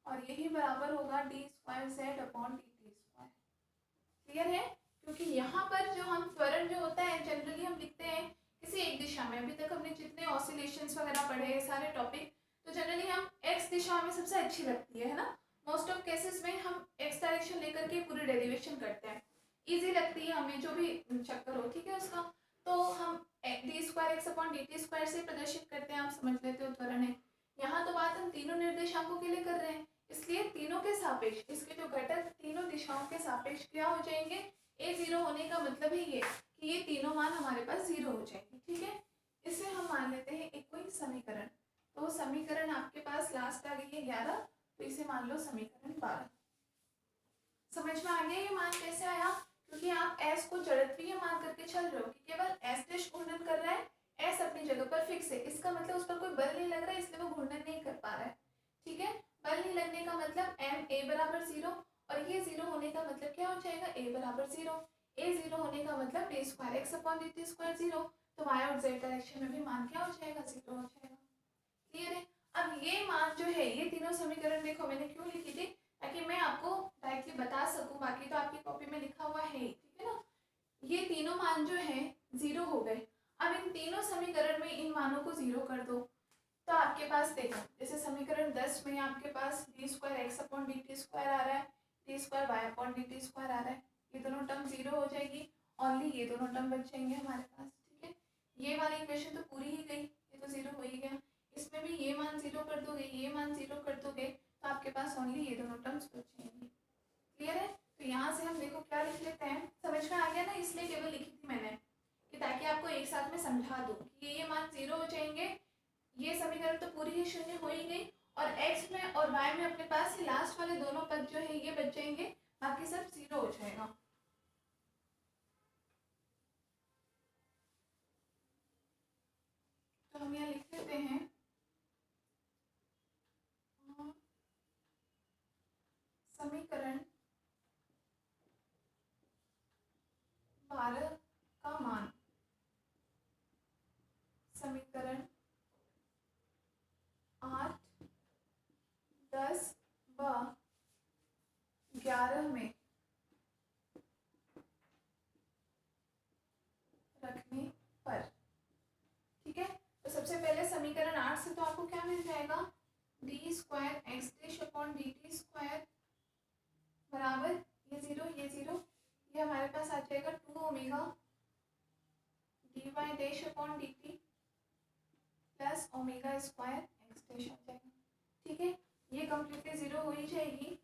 और यही बराबर होगा d square z upon d t square. Clear है? क्योंकि यहाँ पर जो हम त्वरण जो होता है जनरली हम लिखते हैं किसी एक दिशा में। अभी तक हमने जितने ऑसिलेशंस वगैरह पढ़े हैं सारे टॉपिक, तो जनरली हम एक्स दिशा में सबसे अच्छी लगती है ना। मोस्ट ऑफ केसेस में हम एक्स डायरेक्शन लेकर के पूरी डेरिवेशन करते हैं, इजी लगती है हमें, जो भी चक्कर हो, ठीक है उसका। तो हम D square x upon d t square से प्रदर्शित करते हैं, आप समझ लेते हो त्वरण है। यहाँ तो बात हम तीनों निर्देशांकों के लिए कर रहे हैं, इसलिए तीनों के सापेक्ष, इसके जो घटक तीनों दिशाओं के सापेक्ष क्या हो जाएंगे, ए जीरो होने का मतलब है ये कि ये तीनों मान हमारे पास जीरो हो जाएंगे, ठीक है। इससे हम मान लेते हैं एक कोई समीकरण, तो समीकरण आपके पास लास्ट आ गई है 11, तो इसे मान लो समीकरण 12। समझ में आ गया ये मान कैसे आया, क्योंकि आप s को जड़त्वीय मान करके चल रहे हो कि केवल s डैश घूर्णन कर रहा है, s अपनी जगह पर फिक्स है, इसका मतलब उस पर कोई बल नहीं लग रहा है, इसलिए वो घूर्णन नहीं कर पा रहा है, ठीक है। बल नहीं लगने का मतलब m a बराबर 0, और ये 0 होने का मतलब क्या हो जाएगा, a बराबर 0, a 0 होने का मतलब D square x upon d t square 0, तो y और z डायरेक्शन में भी मान क्या हो जाएगा, 0 हो जाएगा। क्लियर है। अब ये मान जो है, ये तीनों समीकरण देखो मैंने क्यों लिखी थी, ताकि मैं आपको डायरेक्टली बता सकूं, बाकी तो आपकी कॉपी में लिखा हुआ है, ठीक है ना। ये तीनों मान जो है 0 हो गए। अब इन तीनों समीकरण में इन मानों को 0 कर दो, तो आपके पास देखो, जैसे समीकरण 10 में आपके पास d square x upon d t square आ रहा है, d square y upon d t square आ रहा है, ये दोनों टर्म 0 हो जाएगी, ओनली ये दोनों टर्म बच जाएंगे हमारे पास, ठीक है। ये वाली इक्वेशन तो पूरी ही गई, ये तो 0 हो ही गया, इसमें भी ये मान 0 कर दोगे, ये मान 0 कर दोगे, तो आपके पास ओनली ये दोनों टर्म्स बच जाएंगे। क्लियर है। तो यहाँ से हम देखो क्या लिख लेते हैं, समझ में आ गया ना, इसलिए केवल लिखी थी मैंने कि ताकि आपको एक साथ में समझा दूँ कि ये मान 0 हो जाएंगे, ये समीकरण तो पूरी ही शून्य हो ही गई, और x में और y में अपने पास ये लास्ट वाले दोनों पद जो है ये बच जाएंगे, बाकी सब 0 हो जाएगा। तो हम यहाँ लिख लेते हैं समीकरण 12 का मान, समीकरण 8, 10 व 11 में रखने पर, ठीक है। तो सबसे पहले समीकरण 8 से तो आपको क्या मिल जाएगा, d square x dash upon d t square बराबर ये 0 ये 0, ये हमारे पास आ जाएगा 2 omega d y dash upon d t plus omega square x dash आ जाएगा, ठीक है। ये कंप्लीटली 0 हो ही जाएगी,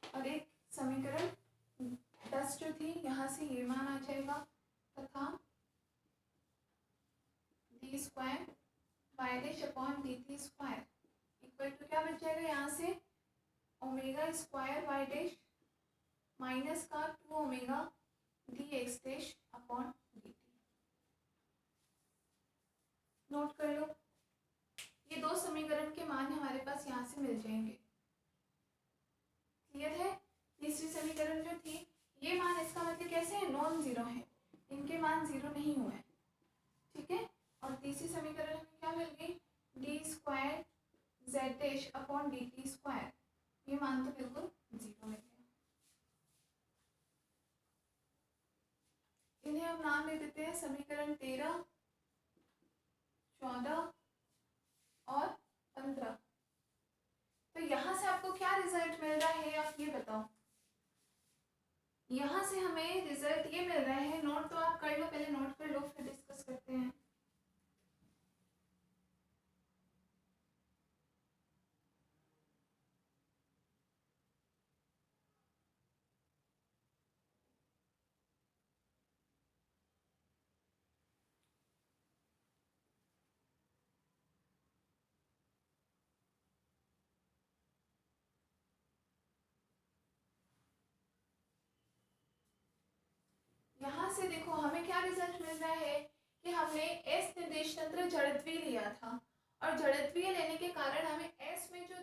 और एक समीकरण 10 जो थी यहाँ से ये मान आ जाएगा, तथा d square y dash upon d t square equal to क्या बच जाएगा यहाँ से, omega square y dash minus का 2 omega d x dash upon d t. Note कर लो, ये दो समीकरण के मान हमारे पास यहाँ से मिल जाएंगे। क्लियर है। तीसरी समीकरण जो थी, ये मान इसका मतलब कैसे है, नॉन जीरो है, इनके मान 0 नहीं हुए, ठीक है। और तीसरी समीकरण हमें क्या मिल गई, D square z dash upon d t square, ये मान तो बिल्कुल 0 मिल गया। इन्हें हम नाम दे देते हैं समीकरण 13, 14 और 15। तो यहाँ से आपको क्या रिजल्ट मिल रहा है, आप ये बताओ। यहाँ से हमें रिजल्ट ये मिल रहा है, नोट तो आप कर लो, पहले नोट कर लो फिर डिस्कस करते हैं। यहाँ से देखो हमें क्या रिजल्ट मिल रहा है कि हमने एस निर्देश तंत्र जड़त्वीय लिया था, और जड़त्वीय लेने के कारण हमें एस में जो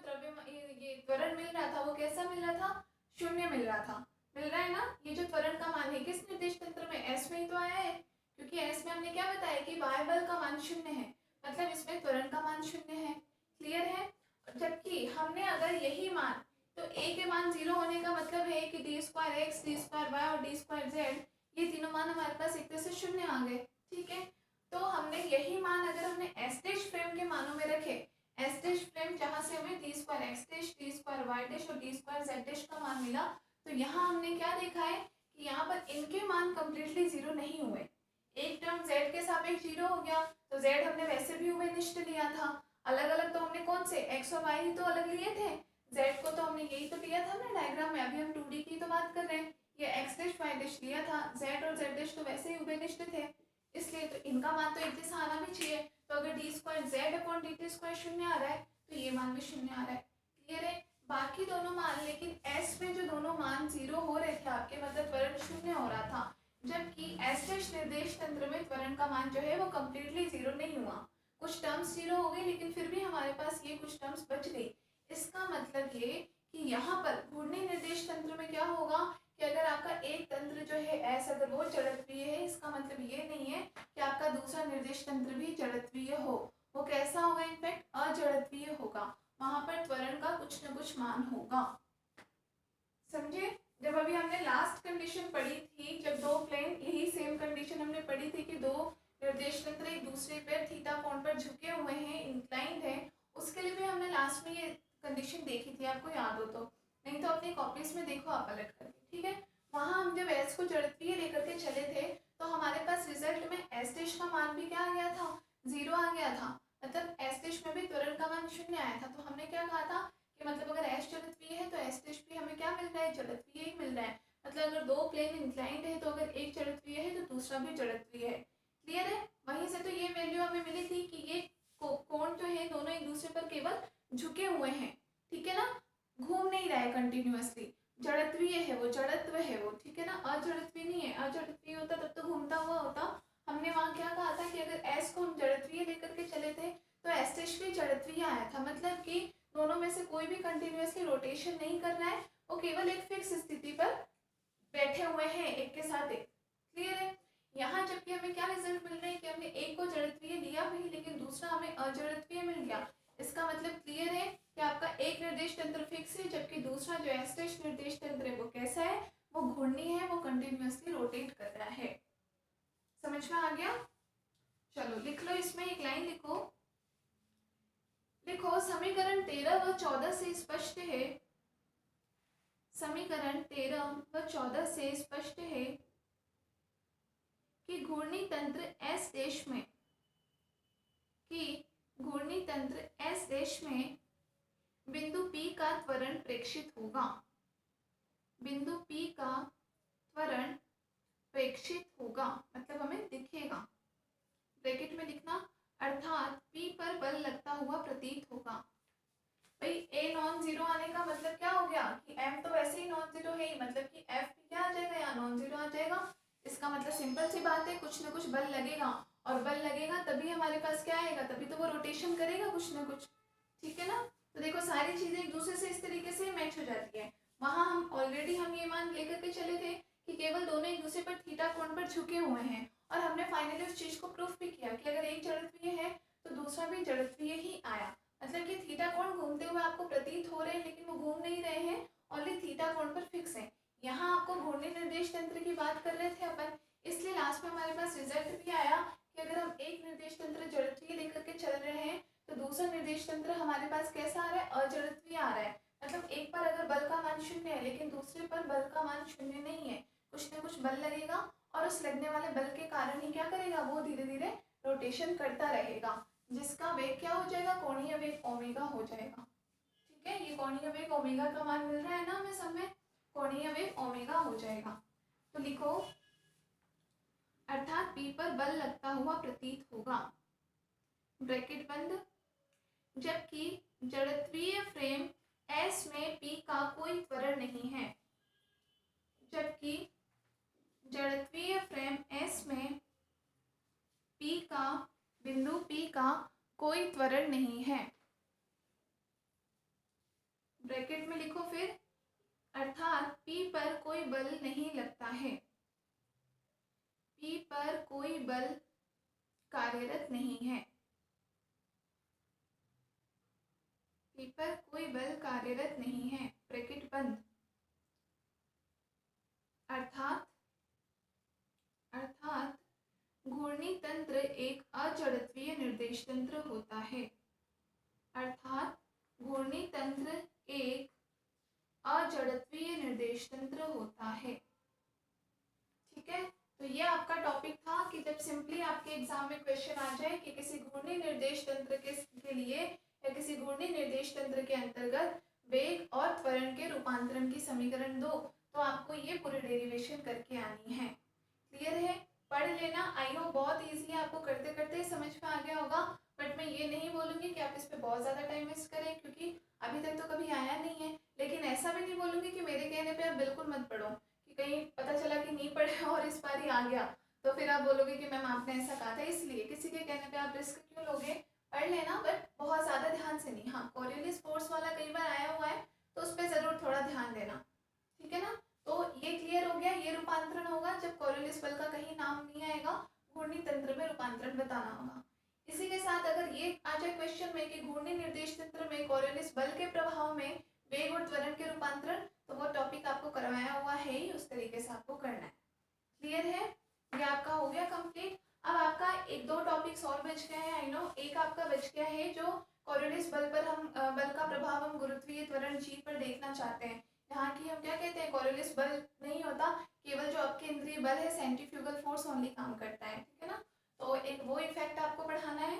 ये त्वरण मिल रहा था वो कैसा मिल रहा था, शून्य मिल रहा था, मिल रहा है ना। ये जो त्वरण का मान है किस निर्देश तंत्र में, एस में ही तो आया है, क्योंकि एस में हमने क्या बताया कि वाय बल का मान 0 है, मतलब इसमें त्वरण का मान 0 है। क्लियर है। जबकि हमने अगर यही मान, तो ए के मान 0 होने का मतलब है कि d square x, d square y और डी स्क्वायर जेड ये तीनों मान हमारे पास एक तरह से शून्य आ गए, ठीक है। तो हमने यही मान अगर हमने एस डैश फ्रेम के मानों में रखे, एस डैश फ्रेम जहाँ से हमें d square x dash, d square y dash और डी स्क्वायर जेड डैश का मान मिला, तो यहाँ हमने क्या देखा है कि यहाँ पर इनके मान कम्प्लीटली जीरो नहीं हुए। एक टर्म z के सापेक्ष जीरो हो गया, तो z हमने वैसे भी उभयनिष्ठ लिया था, अलग अलग तो हमने कौन से x और y ही तो अलग लिए थे, z को तो हमने यही तो लिया था ना डायग्राम में, अभी हम 2D की तो बात कर रहे हैं, ये x डैश y डैश लिया था, z और z डैश तो वैसे ही उभयनिष्ठ थे, इसलिए तो इनका मान तो एक जैसा आना भी चाहिए। तो अगर D square z upon d t square शून्य आ रहा है तो ये मान भी शून्य आ रहा है, क्लियर है। बाकी दोनों मान, लेकिन s में जो दोनों मान जीरो हो रहे थे आपके, मतलब त्वरण शून्य हो रहा था, जबकि एस डैश निर्देश तंत्र में त्वरण का मान जो है वो कम्प्लीटली जीरो नहीं हुआ, कुछ टर्म्स जीरो हो गई लेकिन फिर भी हमारे पास ये कुछ टर्म्स बच गई। इसका मतलब ये कि यहाँ पर घूर्णी निर्देश तंत्र में क्या होगा कि अगर आपका एक तंत्र जो है एस अगर वो जड़त्वीय है, इसका मतलब ये नहीं है कि आपका दूसरा निर्देश तंत्र भी जड़त्वीय हो, वो कैसा होगा, इनफैक्ट अजड़त्वीय होगा, वहां पर त्वरण का कुछ न कुछ मान होगा, समझे। जब अभी हमने लास्ट कंडीशन पढ़ी थी, जब दो प्लेन, यही सेम कंडीशन हमने पढ़ी थी कि दो निर्देश तंत्र एक दूसरे पर थीटा कोण पर झुके हुए हैं, इंक्लाइंड है, उसके लिए भी हमने लास्ट में ये कंडीशन देखी थी, आपको याद हो तो, नहीं तो अपनी कॉपीज में देखो आप पलट करके, ठीक है। वहां हम जब एस को जड़त्वीय लेकर के चले थे तो हमारे पास रिजल्ट में एस डैश का मान भी क्या आ गया था, जीरो आ गया था, मतलब एस डैश में भी त्वरण का मान शून्य आया था। तो हमने क्या कहा था कि मतलब अगर एस जड़त्वीय है तो एस डैश भी हमें क्या मिल रहा है, जड़त्वीय ही मिल रहा है, मतलब अगर दो प्लेन इंक्लाइंड है तो अगर एक जड़त्वीय है तो दूसरा भी जड़त्वीय है, क्लियर है। वहीं से तो ये वैल्यू हमें मिली थी कि ये कोण जो है दोनों एक दूसरे पर केवल झुके हुए हैं, ठीक है ना, घूम नहीं रहा है कंटिन्यूअसली, जड़त्वीय है वो, जड़त्व है वो, ठीक है ना, अजड़त्वीय नहीं है, अजड़त्वीय होता तब तो घूमता हुआ होता। हमने वहां क्या कहा था कि अगर एस को हम जड़त्वीय लेकर के चले थे तो एस डैश भी जड़त्वीय आया था, मतलब कि दोनों में से कोई भी कंटिन्यूअसली रोटेशन नहीं कर रहा है, वो केवल एक फिक्स स्थिति पर बैठे हुए हैं एक के साथ एक, क्लियर है। यहाँ जबकि हमें क्या रिजल्ट मिल रहा है कि हमने एक को जड़त्वीय लिया भी लेकिन दूसरा हमें अजड़त्वीय मिल गया, इसका मतलब क्लियर है कि आपका एक निर्देश तंत्र फिक्स है जबकि दूसरा जो एस डैश निर्देश तंत्र है वो कैसा है, वो घूर्णी है, वो कंटिन्यूअसली रोटेट कर रहा है, समझ में आ गया। चलो लिख लो, इसमें एक लाइन लिखो, लिखो समीकरण 13 व 14 से स्पष्ट है, समीकरण 13 व 14 से स्पष्ट है कि घूर्णी तंत्र एस देश में, कि घूर्णी तंत्र एस देश में बिंदु P का त्वरण प्रेक्षित होगा, बिंदु P का त्वरण प्रेक्षित होगा मतलब हमें दिखेगा, ब्रैकेट में लिखना, अर्थात P पर बल लगता हुआ प्रतीत होगा। भाई A नॉन जीरो आने का मतलब क्या हो गया कि M तो वैसे ही नॉन जीरो है ही, मतलब कि F भी क्या आ जाएगा, यहाँ नॉन जीरो आ जाएगा, इसका मतलब सिंपल सी बात है कुछ ना कुछ बल लगेगा, और बल लगेगा तभी हमारे पास क्या आएगा, तभी तो वो रोटेशन करेगा कुछ ना कुछ, ठीक है ना। तो देखो सारी चीजें एक दूसरे से इस तरीके से मैच हो जाती है। वहां हम ऑलरेडी हम ये मान लेकर के चले थे कि केवल दोनों एक दूसरे पर थीटा कोण पर झुके हुए हैं, और हमने फाइनली उस चीज को प्रूफ भी किया कि अगर एक जड़त्वीय है तो दूसरा भी जड़त्वीय ही आया, मतलब कि थीटा कोण घूमते हुए आपको प्रतीत हो रहे हैं लेकिन वो घूम नहीं रहे हैं, ओनली थीटा कोण पर फिक्स है। यहाँ आपको घूर्णी निर्देश तंत्र की बात कर रहे थे अपन, इसलिए लास्ट में हमारे पास रिजल्ट भी आया कि अगर हम एक निर्देश तंत्र जड़त्वीय लेकर के चल रहे हैं तो दूसरा निर्देश तंत्र हमारे पास कैसा आ रहा है, अजड़त्वीय आ रहा है, मतलब एक पर अगर बल का मान शून्य है लेकिन दूसरे पर बल का मान शून्य नहीं है, कुछ ना कुछ बल लगेगा और उस लगने वाले बल के कारण ही क्या करेगा, वो धीरे धीरे रोटेशन करता रहेगा, जिसका वेग क्या हो जाएगा, कोणीय वेग ओमेगा हो जाएगा, ठीक है। ये कोणीय वेग ओमेगा का मान मिल रहा है ना हमें सब में, कोणीय वेग ओमेगा हो जाएगा। तो लिखो अर्थात P पर बल लगता हुआ प्रतीत होगा, ब्रैकेट बंद, जबकि जड़त्वीय फ्रेम S में P का कोई त्वरण नहीं है, जबकि जड़त्वीय फ्रेम S में P का, बिंदु P का कोई त्वरण नहीं है, ब्रैकेट में लिखो फिर, अर्थात P पर कोई बल नहीं लगता है, P पर कोई बल कार्यरत नहीं है, P पर कोई बल कार्यरत नहीं है, ब्रैकेट बंद, अर्थात घूर्णी तंत्र एक अजड़त्वीय निर्देश तंत्र होता है। अर्थात घूर्णी तंत्र एक अजड़त्वीय निर्देश तंत्र होता है। ठीक है, तो ये आपका टॉपिक था कि जब सिंपली आपके एग्जाम में क्वेश्चन आ जाए कि किसी घूर्णी निर्देश तंत्र के लिए या किसी घूर्णी निर्देश तंत्र के अंतर्गत वेग और त्वरण के रूपांतरण की समीकरण दो, तो आपको ये पूरी डेरिवेशन करके आनी है। क्लियर है? पढ़ लेना। आई होप बहुत इजीली आपको करते करते समझ में आ गया होगा, बट मैं ये नहीं बोलूँगी कि आप इस पर बहुत ज़्यादा टाइम वेस्ट करें, क्योंकि अभी तक तो कभी आया नहीं है। लेकिन ऐसा भी नहीं बोलूँगी कि मेरे कहने पे आप बिल्कुल मत पढ़ो, कि कहीं पता चला कि नहीं पढ़े और इस बार ही आ गया तो फिर आप बोलोगे कि मैम आपने ऐसा कहा था। इसलिए किसी के कहने पे आप रिस्क क्यों लोगे? पढ़ लेना, बट बहुत ज़्यादा ध्यान से नहीं। हाँ, कोरियोलिस फोर्स वाला कई बार आया हुआ है तो उस पर ज़रूर थोड़ा ध्यान देना। ठीक है ना? तो ये क्लियर हो गया। ये रूपांतरण होगा जब कोरियोलिस बल का कहीं नाम नहीं आएगा, घूर्णी तंत्र में रूपांतरण बताना होगा। इसी के साथ अगर ये आ जाए क्वेश्चन में कि घूर्णी निर्देश तंत्र में कोरियोलिस बल के प्रभाव में वेग और त्वरण के रूपांतरण, तो वो टॉपिक आपको करवाया हुआ है ही, उस तरीके से आपको करना है। क्लियर है? ये आपका हो गया कंप्लीट। अब आपका एक दो टॉपिक्स और बच गए हैं। आई नो एक आपका बच गया है जो कोरियोलिस बल पर हम बल का प्रभाव हम गुरुत्वीय त्वरण जी पर देखना चाहते हैं। यहाँ की हम क्या कहते हैं, कोरियोलिस बल नहीं होता, केवल जो अपकेंद्रीय बल है सेंट्रीफ्यूगल फोर्स ओनली काम करता है। ठीक है ना? तो एक वो इफेक्ट आपको पढ़ाना है।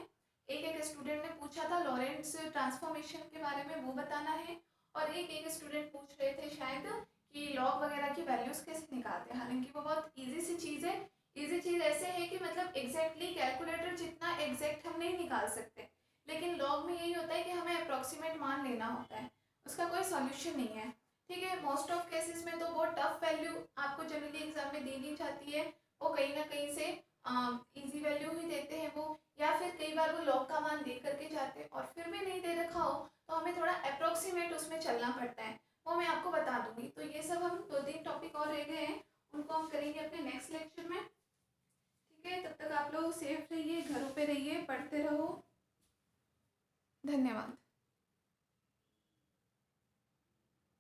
एक स्टूडेंट ने पूछा था लॉरेंट्स ट्रांसफॉर्मेशन के बारे में, वो बताना है। और एक स्टूडेंट पूछ रहे थे शायद कि लॉग वगैरह की वैल्यूज कैसे निकालते हैं। हालांकि वो बहुत ईजी सी चीज़ है। ईजी चीज़ ऐसे है कि मतलब एग्जैक्टली कैलकुलेटर जितना एग्जैक्ट हम नहीं निकाल सकते, लेकिन लॉग में यही होता है कि हमें अप्रॉक्सीमेट मान लेना होता है, उसका कोई सॉल्यूशन नहीं है। ठीक है, मोस्ट ऑफ केसेस में तो बहुत टफ वैल्यू आपको जनरली एग्जाम में दी नहीं जाती है, वो कहीं ना कहीं से इजी वैल्यू ही देते हैं वो, या फिर कई बार वो लॉग का मान दे करके जाते हैं और फिर भी नहीं दे रखा हो तो हमें थोड़ा अप्रॉक्सीमेट उसमें चलना पड़ता है, वो मैं आपको बता दूंगी। तो ये सब हम 2-3 टॉपिक और रह गए हैं, उनको हम करेंगे अपने नेक्स्ट लेक्चर में। ठीक है, तब तक आप लोग सेफ रहिए, घरों पे रहिए, पढ़ते रहो। धन्यवाद।